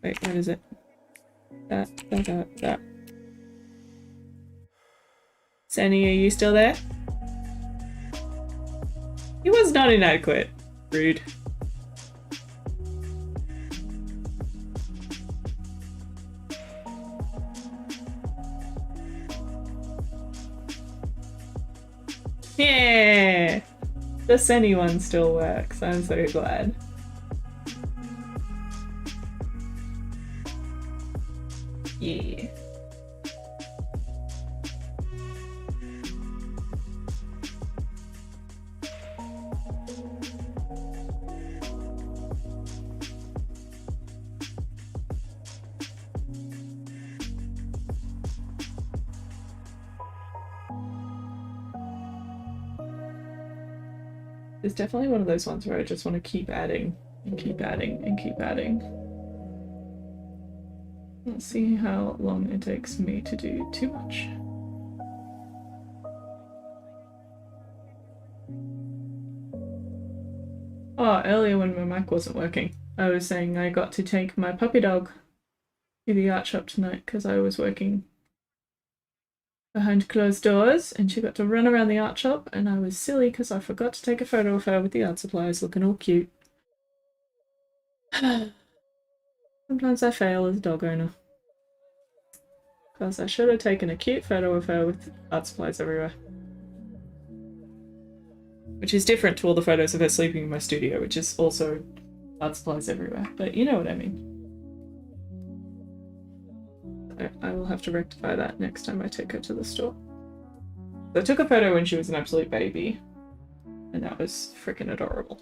Wait, what is it? That. Sandy, are you still there? He was not inadequate. Rude. Yeah! The Senny one still works. I'm so glad. Yeah. It's definitely one of those ones where I just want to keep adding and keep adding and keep adding. Let's see how long it takes me to do too much. Oh, earlier when my mic wasn't working, I was saying I got to take my puppy dog to the art shop tonight because I was working behind closed doors and she got to run around the art shop and I was silly because I forgot to take a photo of her with the art supplies looking all cute. Sometimes I fail as a dog owner. Because I should have taken a cute photo of her with art supplies everywhere. Which is different to all the photos of her sleeping in my studio, which is also art supplies everywhere. But you know what I mean. I will have to rectify that next time I take her to the store. So I took a photo when she was an absolute baby, and that was freaking adorable.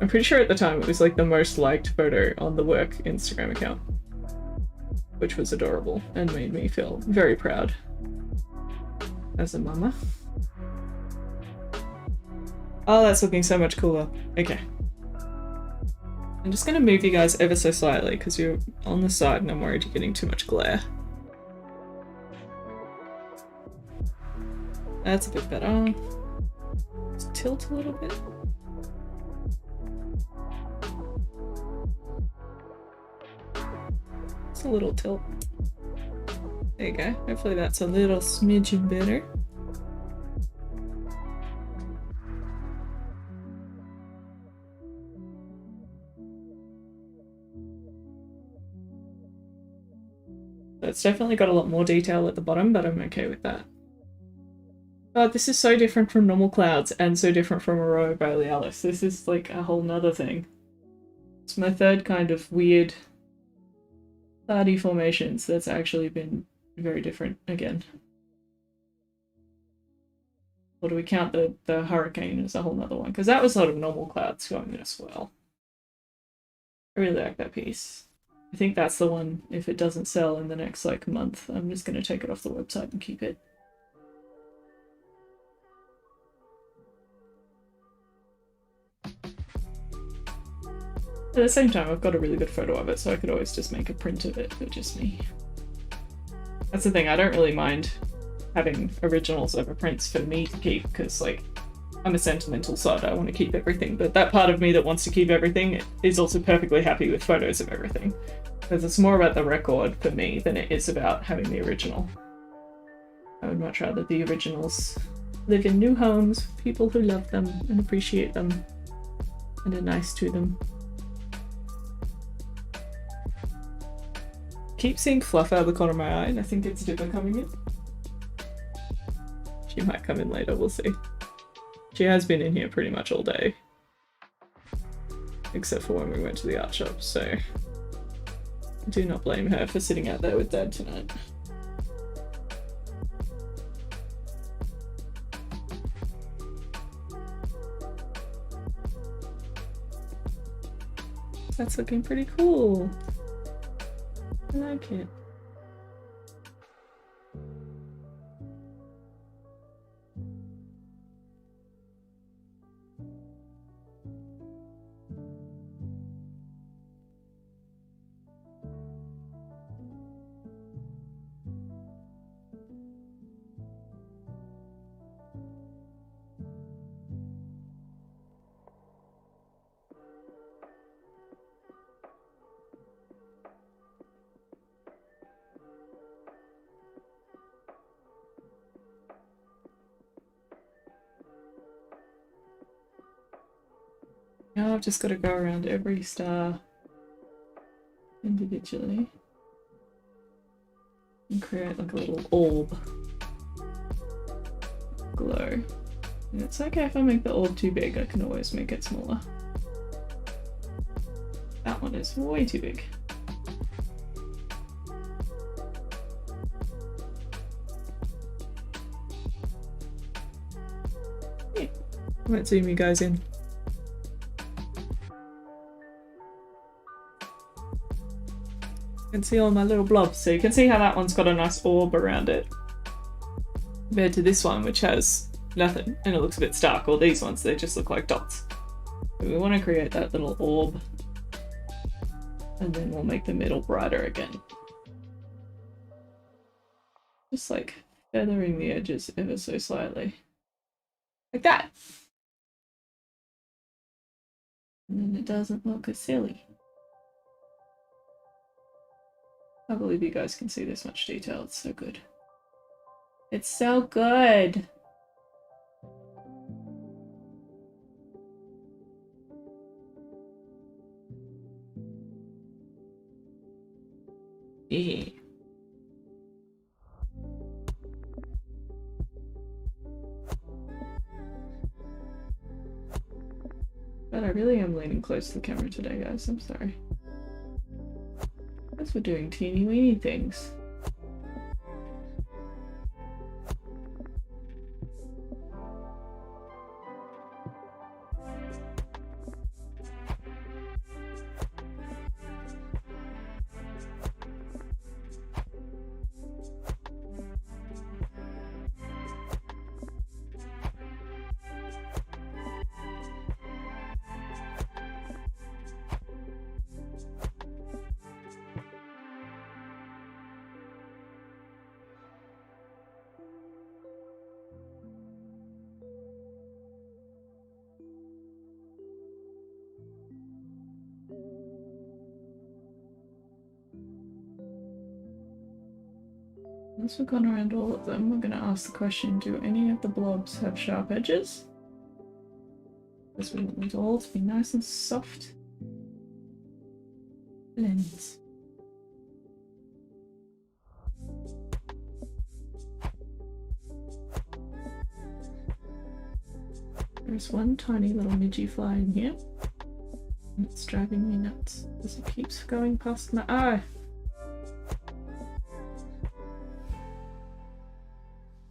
I'm pretty sure at the time it was like the most liked photo on the work Instagram account, which was adorable and made me feel very proud as a mama. Oh, that's looking so much cooler. Okay. I'm just going to move you guys ever so slightly because you're on the side and I'm worried you're getting too much glare. That's a bit better. Just tilt a little bit. It's a little tilt. There you go. Hopefully that's a little smidgen better. It's definitely got a lot more detail at the bottom, but I'm okay with that. Oh, this is so different from normal clouds and so different from Aurora Borealis. This is like a whole nother thing. It's my third kind of weird cloudy formations that's actually been very different again. Or do we count the hurricane as a whole nother one? Because that was a lot of normal clouds going as well. I really like that piece. I think that's the one, if it doesn't sell in the next like month, I'm just going to take it off the website and keep it. At the same time, I've got a really good photo of it, so I could always just make a print of it for just me. That's the thing, I don't really mind having originals over prints for me to keep, because like, I'm a sentimental sod, I want to keep everything, but that part of me that wants to keep everything is also perfectly happy with photos of everything. Because it's more about the record for me than it is about having the original. I would much rather the originals live in new homes with people who love them and appreciate them and are nice to them. Keep seeing fluff out of the corner of my eye and I think it's Dipper coming in. She might come in later, we'll see. She has been in here pretty much all day. Except for when we went to the art shop, so I do not blame her for sitting out there with Dad tonight. That's looking pretty cool. I like it. Now I've just got to go around every star individually and create like a little orb glow. And it's okay if I make the orb too big, I can always make it smaller. That one is way too big. Yeah. I might zoom you guys in. You can see all my little blobs, so you can see how that one's got a nice orb around it compared to this one, which has nothing, and it looks a bit stark, or these ones, they just look like dots. So we want to create that little orb, and then we'll make the middle brighter again. Just like feathering the edges ever so slightly. Like that! And then it doesn't look as silly. I believe you guys can see this much detail, it's so good. It's so good! Yeah. But I really am leaning close to the camera today, guys. I'm sorry. Because we're doing teeny weeny things. Once we've gone around all of them, we're going to ask the question, do any of the blobs have sharp edges? Because we want them all to be nice and soft blends. There's one tiny little midgy fly in here, and it's driving me nuts because it keeps going past my eye.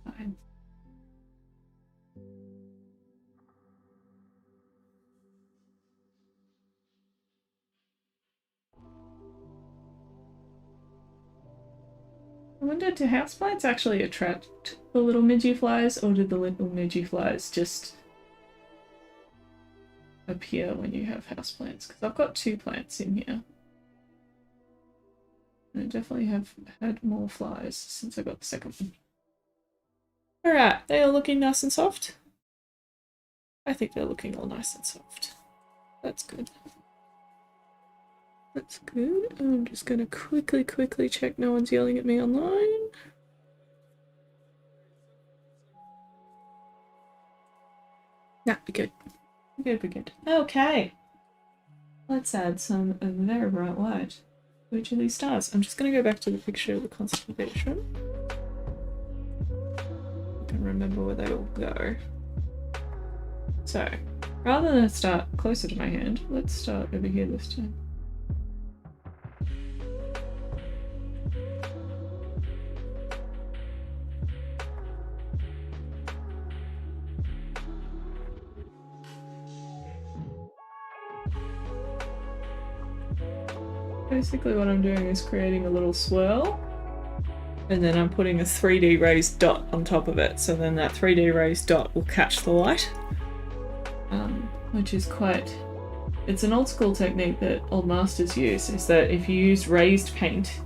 Fine. I wonder, do houseplants actually attract the little midgy flies, or do the little midgy flies just appear when you have houseplants? Because I've got 2 plants in here. And I definitely have had more flies since I got the second one. Alright, they are looking nice and soft. I think they're looking all nice and soft. That's good. That's good. I'm just gonna quickly check no one's yelling at me online. Nah, be good. Be good. Okay. Let's add some very bright white to each of these stars. I'm just gonna go back to the picture of the constellation. I can remember where they all go. So, rather than start closer to my hand, let's start over here this time. Basically what I'm doing is creating a little swirl, and then I'm putting a 3D raised dot on top of it, so then that 3D raised dot will catch the light, which is quite... It's an old school technique that old masters use, is that if you use raised paint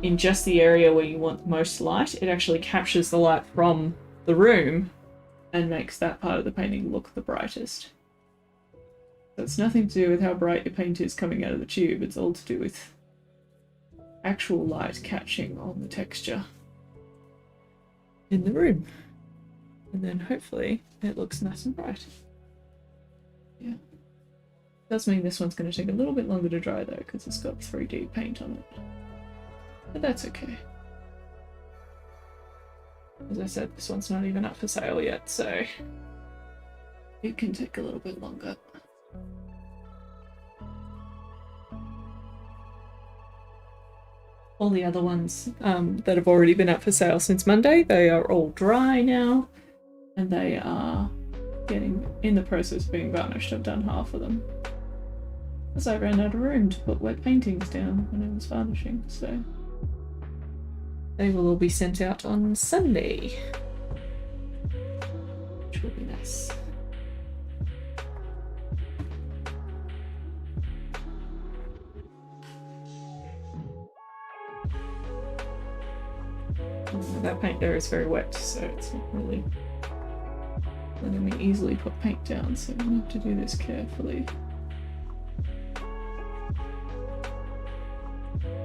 in just the area where you want the most light, it actually captures the light from the room and makes that part of the painting look the brightest. So it's nothing to do with how bright your paint is coming out of the tube, it's all to do with actual light catching on the texture in the room. And then hopefully it looks nice and bright. Yeah. Does mean this one's going to take a little bit longer to dry though, because it's got 3D paint on it. But that's okay. As I said, this one's not even up for sale yet, so it can take a little bit longer. All the other ones that have already been up for sale since Monday, they are all dry now, and they are getting in the process of being varnished. I've done half of them because I ran out of room to put wet paintings down when I was varnishing, so they will all be sent out on Sunday. which will be nice. That paint there is very wet, so it's not really letting me easily put paint down, so I'm going to have to do this carefully.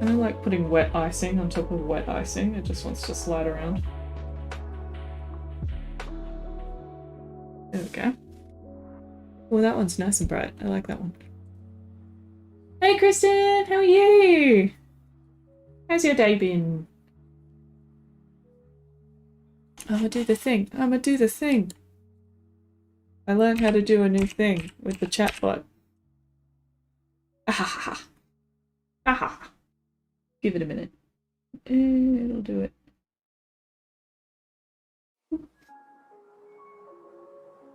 I don't like putting wet icing on top of wet icing, it just wants to slide around. There we go. Oh, that one's nice and bright. I like that one. Hey Kristen, how are you? How's your day been? I'ma do the thing. I'ma do the thing. I learned how to do a new thing with the chatbot. Ahaha. Ahaha. Give it a minute. It'll do it.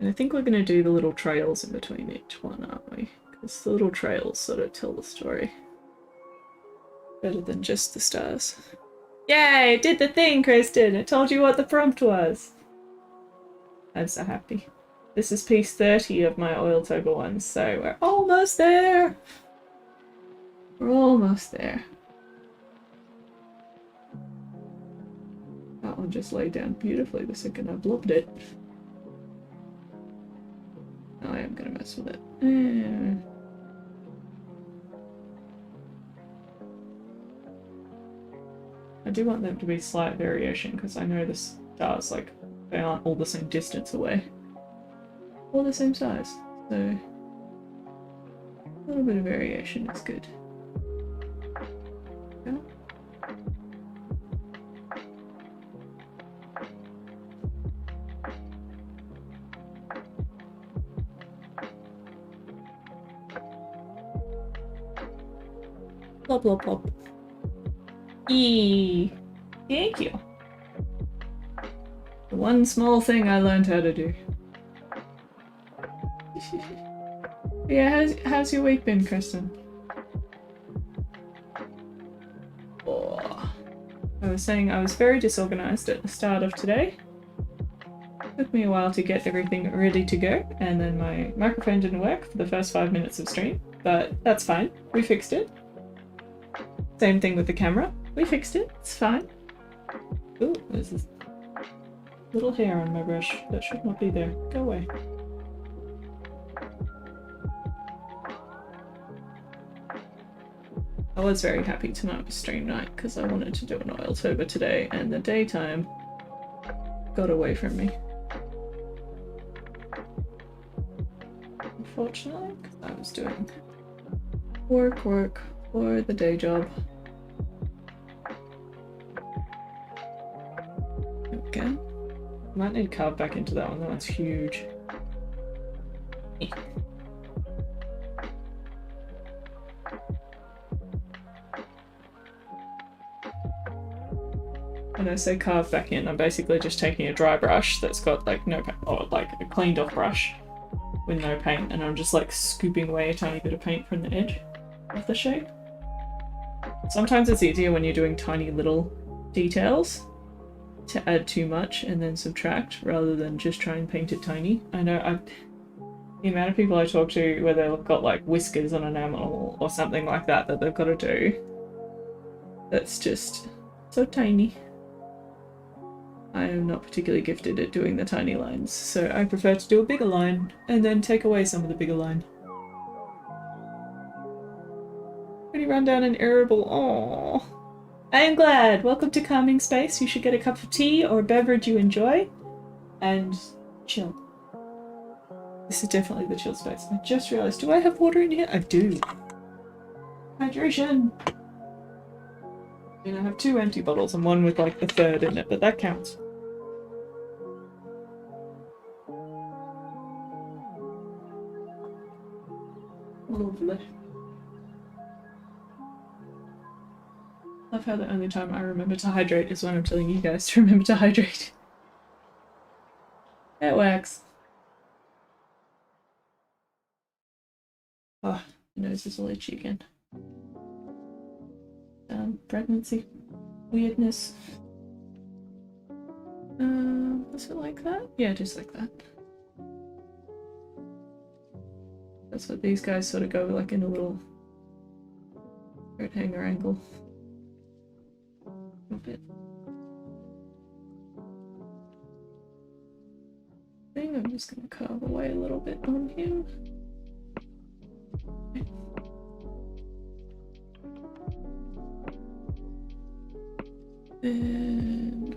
And I think we're going to do the little trails in between each one, aren't we? Because the little trails sort of tell the story better than just the stars. Yay! Did the thing, Kristen! It told you what the prompt was! I'm so happy. This is piece 30 of my Oiltober ones, so we're almost there! We're almost there. That one just laid down beautifully the second I blobbed it. I am gonna mess with it. I do want them to be slight variation because I know the stars, like, they aren't all the same distance away. All the same size, so a little bit of variation is good. Yeah. Plop, plop, plop. Eee. Thank you. The one small thing I learned how to do. Yeah, how's your week been, Kristen? Oh. I was saying I was very disorganized at the start of today. Took me a while to get everything ready to go, and then my microphone didn't work for the first 5 minutes of stream, but that's fine. We fixed it. Same thing with the camera. We fixed it. It's fine. Ooh, there's this little hair on my brush that should not be there. Go away. I was very happy tonight was stream night because I wanted to do an Oiltober today and the daytime got away from me. Unfortunately, because I was doing work for the day job. Okay. Might need to carve back into that one, that one's huge. When I say carve back in, I'm basically just taking a dry brush that's got like no paint, or like a cleaned off brush with no paint, and I'm just like scooping away a tiny bit of paint from the edge of the shape. Sometimes it's easier when you're doing tiny little details to add too much and then subtract rather than just try and paint it tiny. I know the amount of people I talk to where they've got like whiskers on an animal or something like that that they've got to do, that's just so tiny. I am not particularly gifted at doing the tiny lines, so I prefer to do a bigger line and then take away some of the bigger line. Pretty rundown and irritable. Aww. I am glad. Welcome to Calming Space. You should get a cup of tea or a beverage you enjoy and chill. This is definitely the chill space. I just realized, do I have water in here? I do. Hydration. I mean, I have 2 empty bottles and one with like the 3rd in it, but that counts. Lovely. Love how the only time I remember to hydrate is when I'm telling you guys to remember to hydrate. It works. Oh, my nose is all itchy again. Pregnancy weirdness. Was it like that? Yeah, just like that. That's what these guys sort of go like in a little coat hanger angle. A bit. I think I'm just going to carve away a little bit on him. And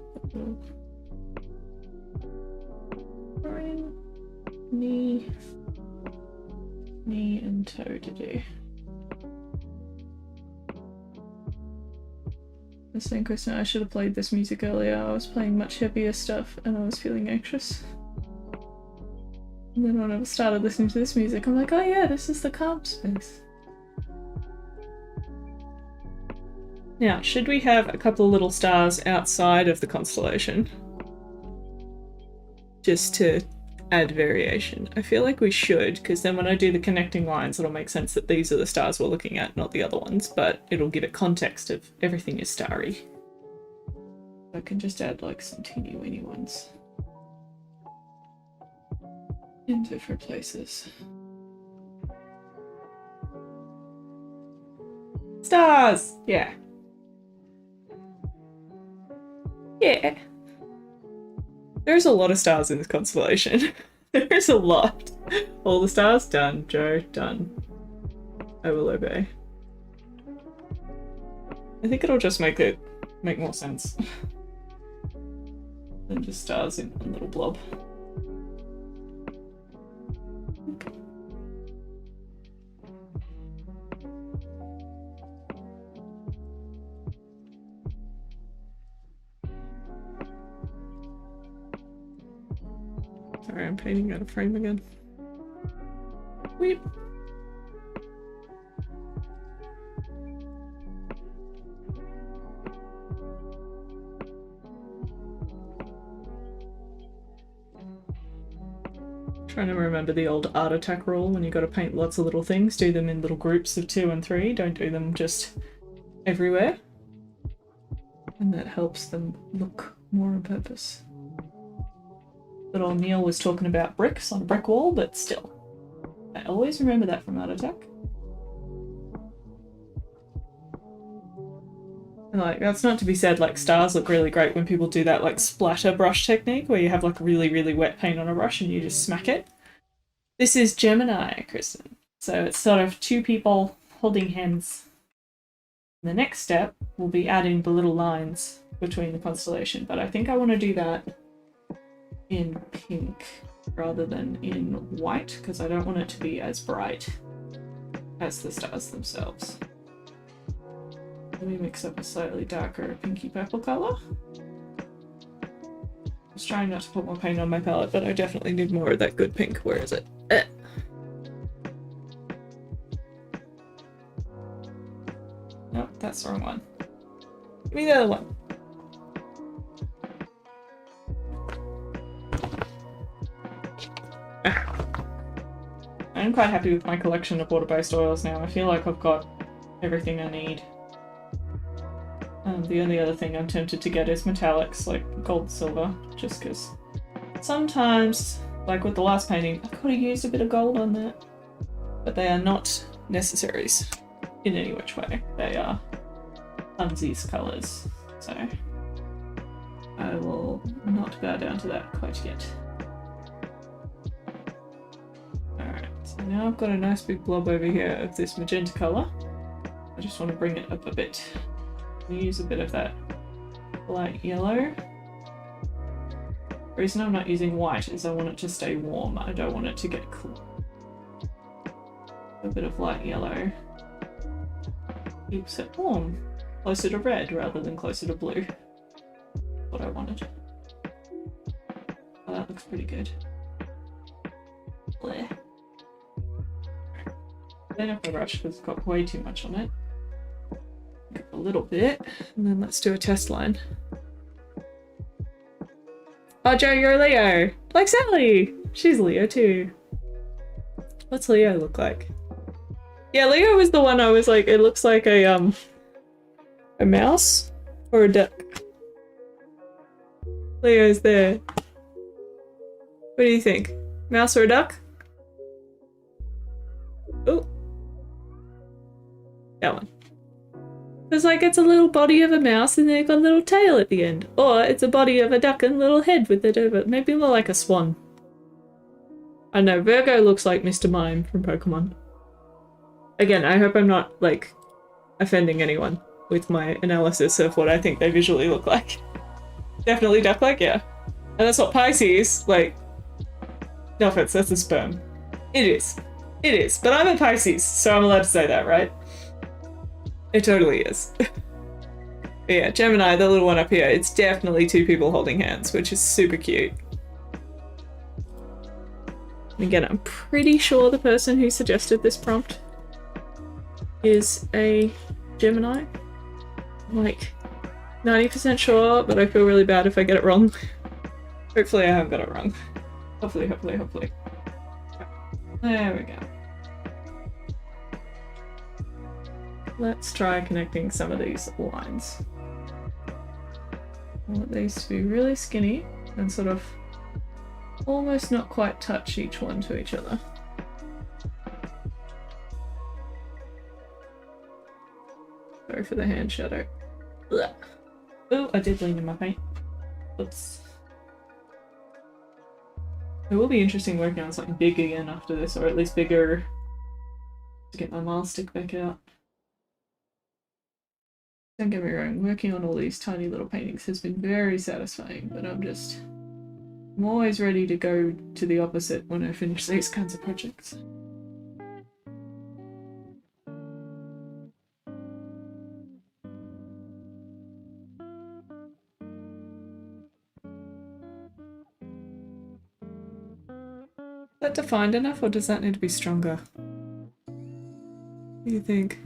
knee and toe to do. I was saying, Kristen, I should have played this music earlier. I was playing much heavier stuff and I was feeling anxious. And then when I started listening to this music, I'm like, oh yeah, this is the calm space. Now, should we have a couple of little stars outside of the constellation? Just to add variation. I feel like we should, because then when I do the connecting lines, it'll make sense that these are the stars we're looking at, not the other ones, but it'll give it context of everything is starry. I can just add like some teeny weeny ones in different places. Stars! Yeah. Yeah. There's a lot of stars in this constellation. There's a lot. All the stars? Done. Joe, done. I will obey. I think it'll just make more sense than just stars in one little blob. Sorry, I'm painting out of frame again. Weep. Trying to remember the old art attack rule when you got to paint lots of little things. Do them in little groups of 2 and 3. Don't do them just everywhere. And that helps them look more on purpose. But old Neil was talking about bricks on a brick wall, but still. I always remember that from art attack. And like, that's not to be said, like stars look really great when people do that like splatter brush technique where you have like really, really wet paint on a brush and you just smack it. This is Gemini, Kristen. So it's sort of 2 people holding hands. The next step will be adding the little lines between the constellation, but I think I want to do that in pink rather than in white because I don't want it to be as bright as the stars themselves. Let me mix up a slightly darker pinky purple colour. I was trying not to put more paint on my palette, but I definitely need more of that good pink. Where is it? Nope, that's the wrong one. Give me the other one. I'm quite happy with my collection of water-based oils now. I feel like I've got everything I need. The only other thing I'm tempted to get is metallics, like gold, silver, just because sometimes, like with the last painting, I could have used a bit of gold on that. But they are not necessaries in any which way. They are funsies colours, so I will not bow down to that quite yet. Alright, so now I've got a nice big blob over here of this magenta colour. I just want to bring it up a bit. Use a bit of that light yellow. The reason I'm not using white is I want it to stay warm. I don't want it to get cool. A bit of light yellow keeps it warm. Closer to red rather than closer to blue. What I wanted. Oh, that looks pretty good. Bleh. Clean up my brush because it's got way too much on it. A little bit, and then let's do a test line. Oh, Joe, you're a Leo! Like Sally! She's Leo too. What's Leo look like? Yeah, Leo was the one I was like, it looks like a mouse or a duck. Leo's there. What do you think? Mouse or a duck? That one. It's like it's a little body of a mouse and they've got a little tail at the end. Or it's a body of a duck and a little head with it over. Maybe more like a swan. I know, Virgo looks like Mr. Mime from Pokemon. Again, I hope I'm not, like, offending anyone with my analysis of what I think they visually look like. Definitely duck-like, yeah. And that's what Pisces, like... No offense, that's a sperm. It is. It is. But I'm a Pisces, so I'm allowed to say that, right? It totally is. Yeah, Gemini, the little one up here, it's definitely two people holding hands, which is super cute. Again, I'm pretty sure the person who suggested this prompt is a Gemini. I'm like 90% sure, but I feel really bad if I get it wrong. Hopefully I haven't got it wrong. Hopefully, hopefully, hopefully. There we go. Let's try connecting some of these lines. I want these to be really skinny and sort of almost not quite touch each one to each other. Sorry for the hand shadow. Oh, I did lean in my paint. Oops. It will be interesting working on something big again after this, or at least bigger, to get my mile stick back out. Don't get me wrong, working on all these tiny little paintings has been very satisfying, but I'm always ready to go to the opposite when I finish these kinds of projects. Is that defined enough, or does that need to be stronger? What do you think?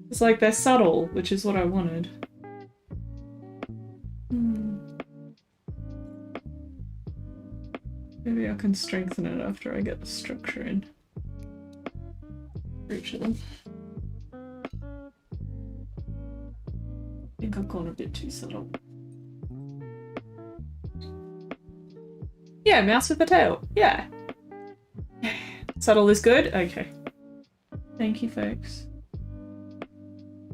It's like they're subtle, which is what I wanted. Maybe I can strengthen it after I get the structure in for each of them. I think I've gone a bit too subtle. Yeah, mouse with a tail. Yeah. Subtle is good? Okay. Thank you, folks.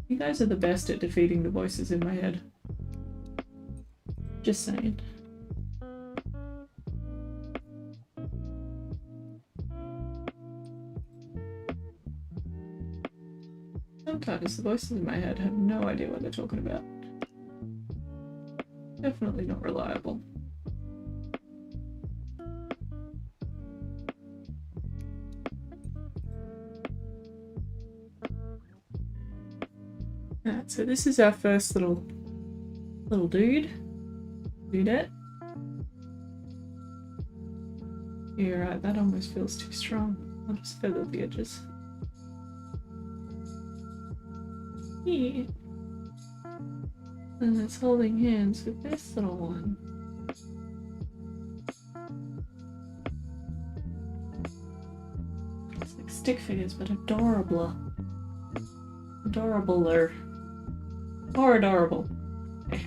You guys are the best at defeating the voices in my head. Just saying. Sometimes the voices in my head have no idea what they're talking about. Definitely not reliable. Alright, so this is our first little dudette. You're right, that almost feels too strong. I'll just feather the edges. Yeah. And it's holding hands with this little one. It's like stick figures, but adorable. Adorabler. More adorable. Okay.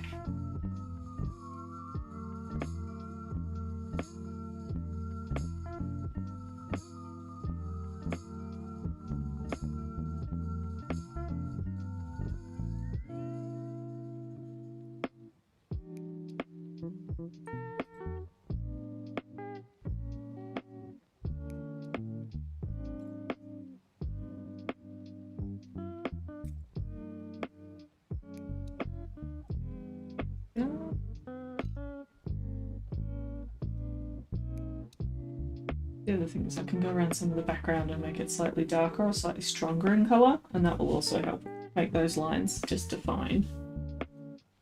The other thing is I can go around some of the background and make it slightly darker or slightly stronger in colour, and that will also help make those lines just define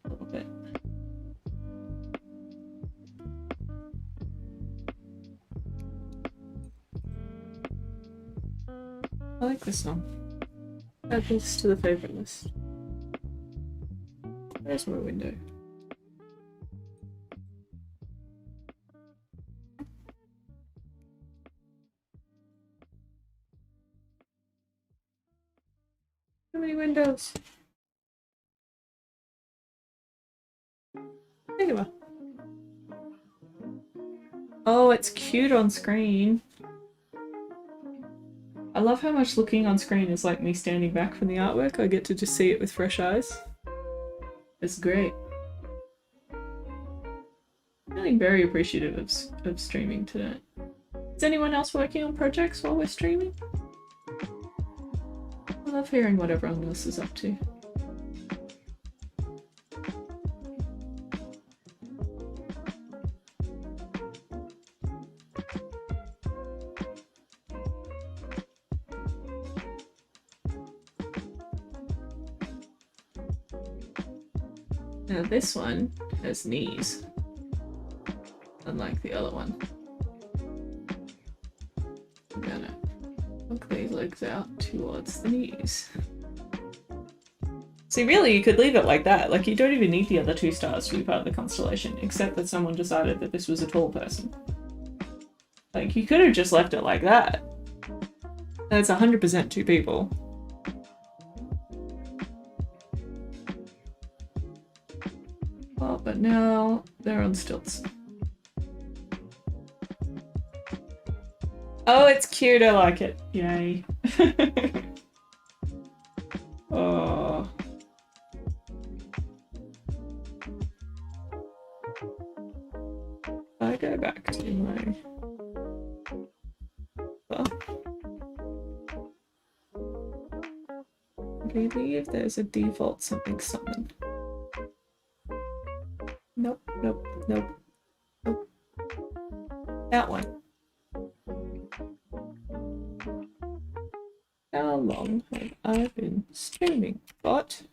a little bit. I like this one. Add this to the favourite list. There's my window. How many windows? There you are. Oh, it's cute on screen. I love how much looking on screen is like me standing back from the artwork. I get to just see it with fresh eyes. It's great. Feeling very appreciative of streaming today. Is anyone else working on projects while we're streaming? I love hearing what everyone else is up to. Now this one has knees, unlike the other one. I'm gonna hook these legs out towards the knees. See, really, you could leave it like that. Like, you don't even need the other 2 stars to be part of the constellation, except that someone decided that this was a tall person. Like, you could have just left it like that. That's 100% 2 people. Oh, but now they're on stilts. Oh, it's cute, I like it. Yay. Oh. I go back to my... Oh. I believe there's a default something summon. Nope, nope, nope, nope. That one. How long have I been streaming? Bot?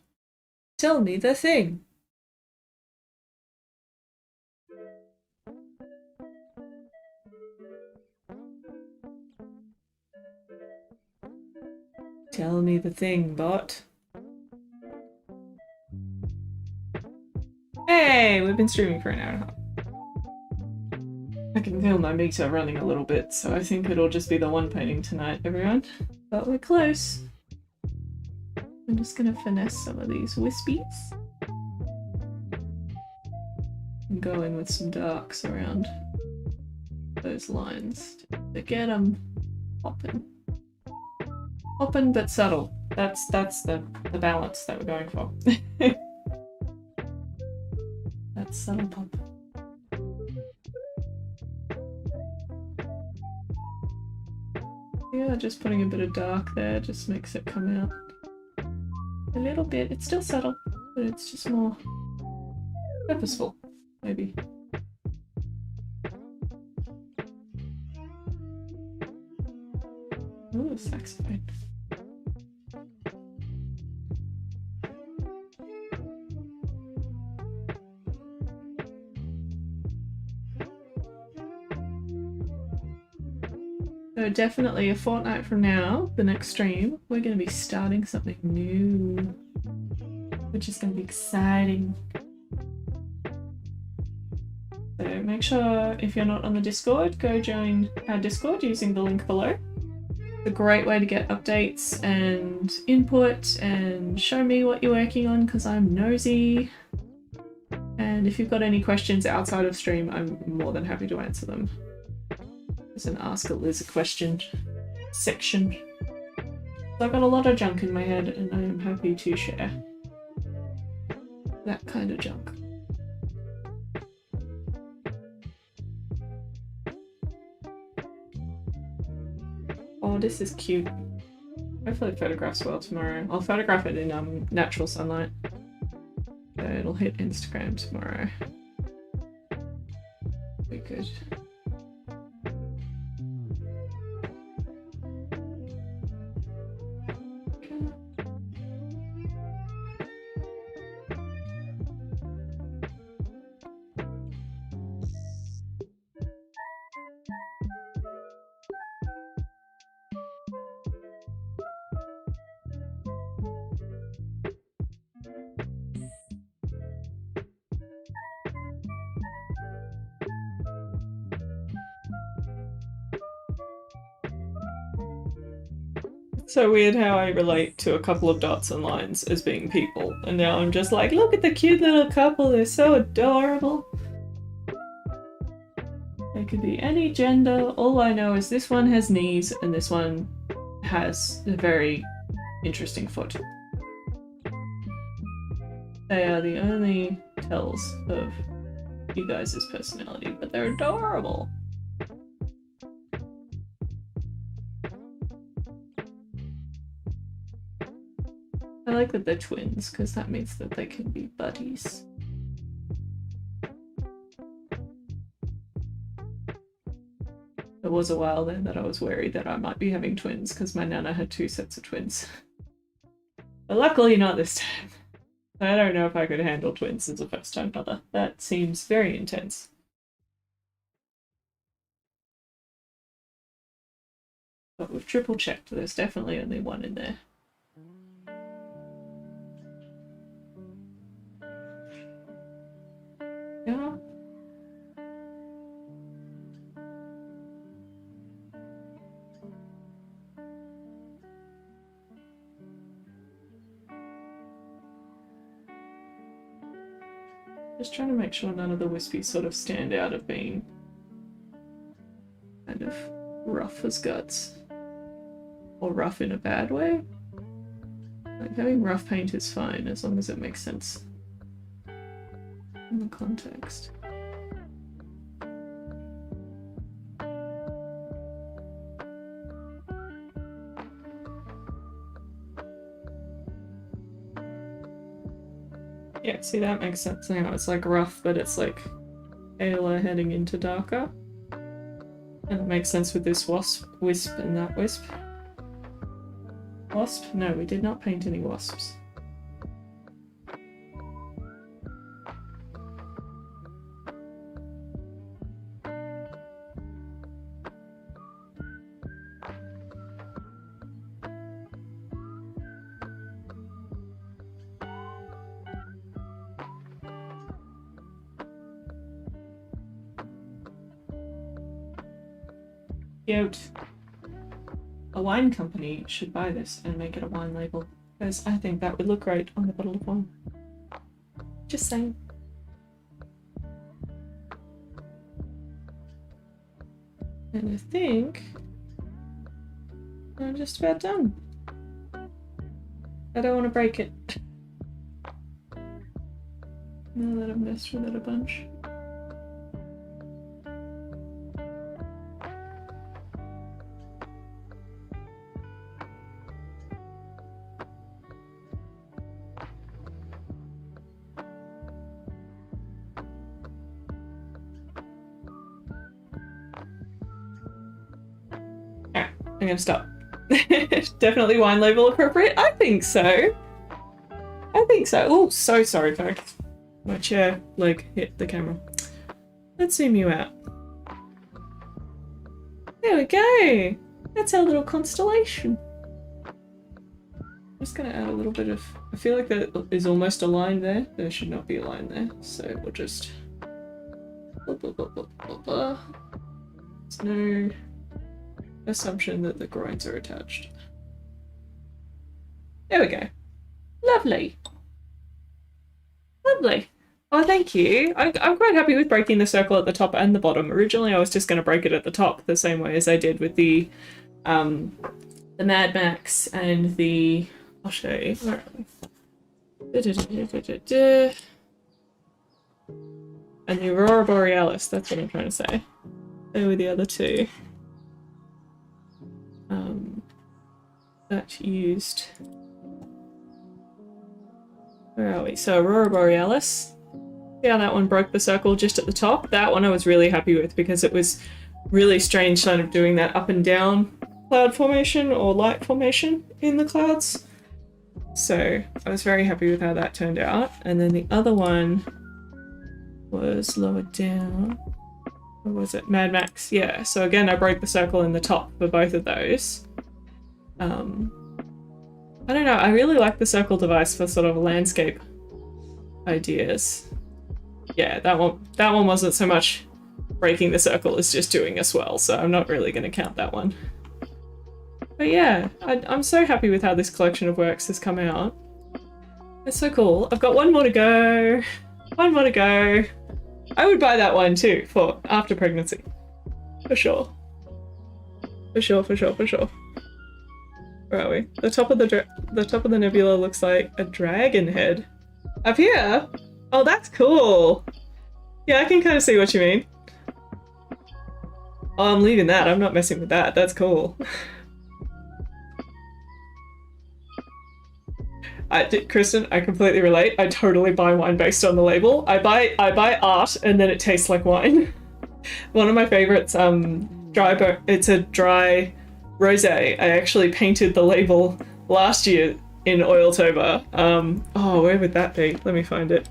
Tell me the thing. Tell me the thing, bot. Hey, we've been streaming for an hour and a half. I can feel my meter running a little bit, so I think it'll just be the one painting tonight, everyone. But we're close. I'm just gonna finesse some of these wispies. And go in with some darks around those lines to get them popping. Popping but subtle. That's the balance that we're going for. That's subtle pop. Yeah, just putting a bit of dark there just makes it come out a little bit. It's still subtle, but it's just more purposeful, maybe. Ooh, saxophone. So definitely a fortnight from now, the next stream, we're going to be starting something new, which is going to be exciting. So make sure if you're not on the Discord, go join our Discord using the link below. It's a great way to get updates and input and show me what you're working on because I'm nosy. And if you've got any questions outside of stream, I'm more than happy to answer them. There's an Ask a Liz a Question section. I've got a lot of junk in my head and I am happy to share that kind of junk. Oh, this is cute. Hopefully it photographs well tomorrow. I'll photograph it in natural sunlight. So it'll hit Instagram tomorrow. Be good. So weird how I relate to a couple of dots and lines as being people, and now I'm just like, look at the cute little couple, they're so adorable. They could be any gender, all I know is this one has knees and this one has a very interesting foot. They are the only tells of you guys' personality, but they're adorable. I like that they're twins, because that means that they can be buddies. There was a while there that I was worried that I might be having twins, because my nana had 2 sets of twins. But luckily not this time. I don't know if I could handle twins as a first-time mother. That seems very intense. But we've triple checked, there's definitely only one in there. Yeah. Just trying to make sure none of the wispies sort of stand out of being kind of rough as guts. Or rough in a bad way. Like, having rough paint is fine as long as it makes sense in the context. Yeah, see, that makes sense now. It's like rough, but it's like paler heading into darker. And it makes sense with this wisp and that wisp. Wasp? No, we did not paint any wasps. Cute. A wine company should buy this and make it a wine label, because I think that would look great on a bottle of wine. Just saying. And I think I'm just about done. I don't want to break it. Now that I've messed with it a bunch. I'm gonna stop. Definitely wine label appropriate? I think so. I think so. Oh, so sorry, folks. My chair leg hit the camera. Let's zoom you out. There we go. That's our little constellation. I'm just gonna add a little bit of... I feel like there is almost a line there. There should not be a line there. So we'll just... Blah, blah, blah, blah, blah, blah. There's no assumption that the groins are attached. There we go. Lovely. Lovely. Oh, thank you. I'm quite happy with breaking the circle at the top and the bottom. Originally, I was just going to break it at the top the same way as I did with the Mad Max and the... I'll show you. Where are we? And the Aurora Borealis. That's what I'm trying to say. They were the other two. That used... Where are we? So Aurora Borealis. See how that one broke the circle just at the top? That one I was really happy with because it was really strange kind of doing that up and down cloud formation or light formation in the clouds. So I was very happy with how that turned out. And then the other one was lower down. What was it? Mad Max. Yeah. So again, I broke the circle in the top for both of those. I don't know. I really like the circle device for sort of landscape ideas. Yeah, that one wasn't so much breaking the circle as just doing a swell, so I'm not really going to count that one. But yeah, I'm so happy with how this collection of works has come out. It's so cool. I've got one more to go. One more to go. I would buy that one too for after pregnancy. For sure. For sure, for sure, for sure. Where are we? The top of the nebula looks like a dragon head. Up here? Oh, that's cool. Yeah, I can kind of see what you mean. Oh, I'm leaving that. I'm not messing with that. That's cool. Kristen, I completely relate. I totally buy wine based on the label. I buy art and then it tastes like wine. One of my favorites, it's a dry rosé. I actually painted the label last year in Oiltober. Oh, where would that be? Let me find it.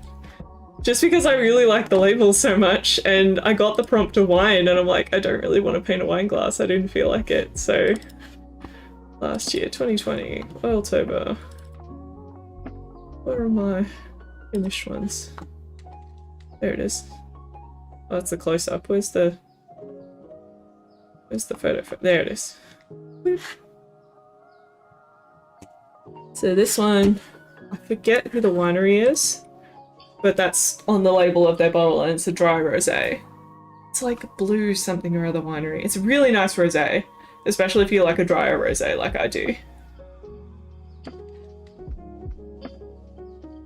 Just because I really like the label so much, and I got the prompt of wine, and I'm like, I don't really want to paint a wine glass. I didn't feel like it. So last year, 2020, Oiltober. Where are my finished ones? There it is. Oh, that's the close-up. Where's the photo? There it is. So this one, I forget who the winery is, but that's on the label of their bottle, and it's a dry rosé. It's like Blue something or other winery. It's a really nice rosé, especially if you like a drier rosé like I do.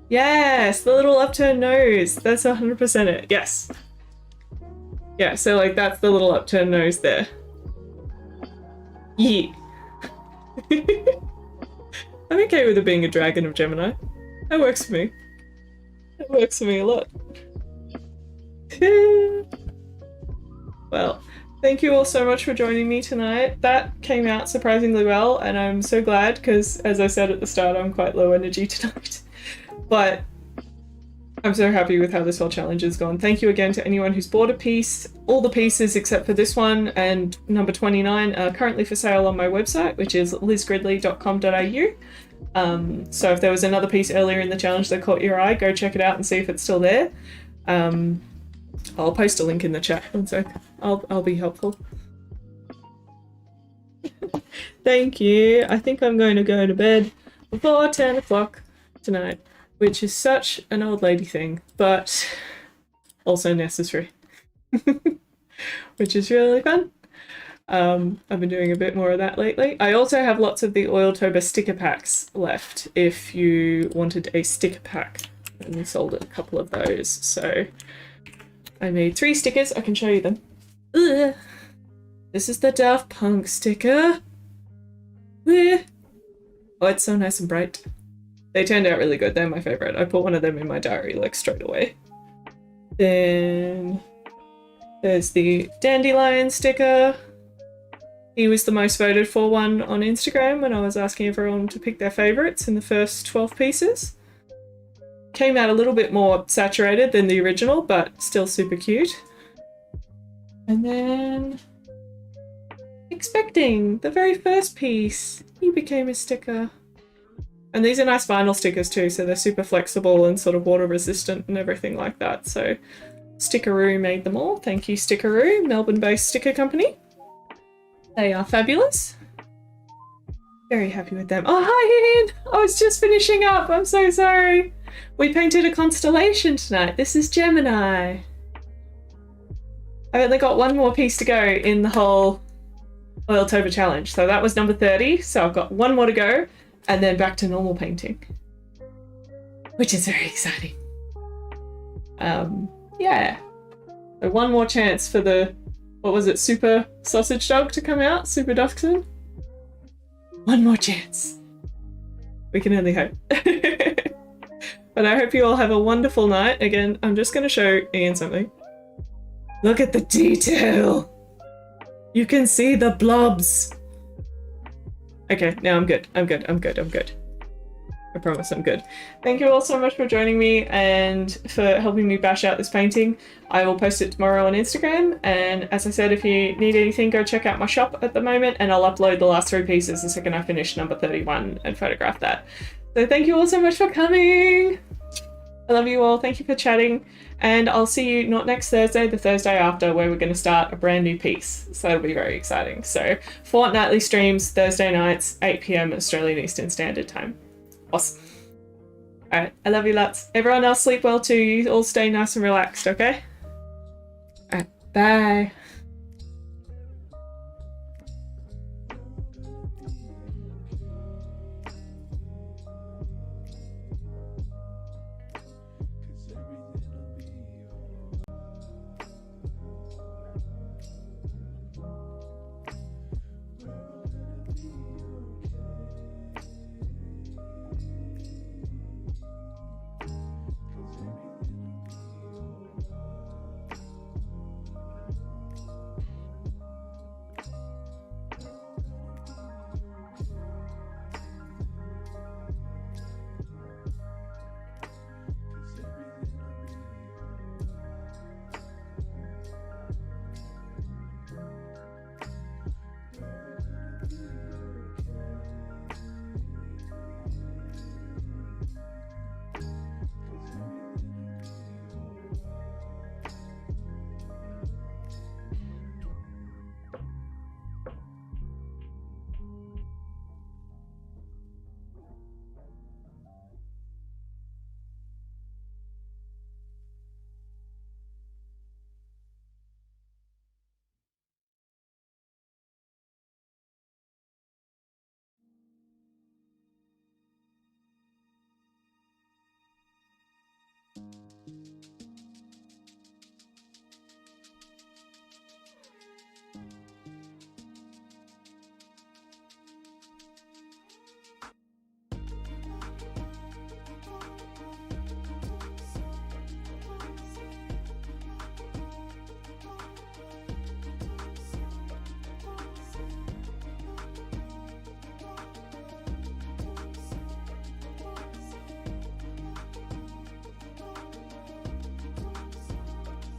Yes, the little upturned nose. That's 100% it. Yes. Yeah, so like that's the little upturned nose there. Yeah. I'm okay with it being a dragon of Gemini. That works for me. That works for me a lot. Well, thank you all so much for joining me tonight. That came out surprisingly well, and I'm so glad because, as I said at the start, I'm quite low energy tonight. But I'm so happy with how this whole challenge has gone. Thank you again to anyone who's bought a piece. All the pieces except for this one and number 29 are currently for sale on my website, which is lizgridley.com.au. So if there was another piece earlier in the challenge that caught your eye, go check it out and see if it's still there. I'll post a link in the chat, one sec. I'll be helpful. Thank you. I think I'm going to go to bed before 10 o'clock tonight, which is such an old lady thing, but also necessary, which is really fun. I've been doing a bit more of that lately. I also have lots of the Oiltober sticker packs left if you wanted a sticker pack, and we sold a couple of those. So I made 3 stickers. I can show you them. Ugh. This is the Daft Punk sticker. Oh, it's so nice and bright. They turned out really good. They're my favorite. I put one of them in my diary like straight away. Then there's the Dandelion Sticker. He was the most voted for one on Instagram when I was asking everyone to pick their favorites in the first 12 pieces. Came out a little bit more saturated than the original, but still super cute. And then Expecting, the very first piece. He became a sticker. And these are nice vinyl stickers too, so they're super flexible and sort of water resistant and everything like that. So Stickeroo made them all. Thank you, Stickeroo, Melbourne-based sticker company. They are fabulous. Very happy with them. Oh, hi, Ian! I was just finishing up. I'm so sorry. We painted a constellation tonight. This is Gemini. I've only got one more piece to go in the whole Oiltober challenge. So that was number 30. So I've got one more to go and then back to normal painting, which is very exciting. Yeah. So one more chance for the, what was it, Super Sausage Dog to come out? Super Dachshund? One more chance. We can only hope. But I hope you all have a wonderful night. Again, I'm just going to show Ian something. Look at the detail. You can see the blobs. Okay, now I'm good. I'm good. I promise I'm good. Thank you all so much for joining me and for helping me bash out this painting. I will post it tomorrow on Instagram, and as I said, if you need anything, go check out my shop at the moment, and I'll upload the last 3 pieces the second I finish number 31 and photograph that. So thank you all so much for coming. I love you all. Thank you for chatting, and I'll see you not next Thursday, the Thursday after, where we're going to start a brand new piece. So that'll be very exciting. So fortnightly streams, Thursday nights, 8 PM Australian Eastern Standard Time. Awesome. Alright, I love you lots. Everyone else sleep well too. You all stay nice and relaxed, okay? Alright, bye.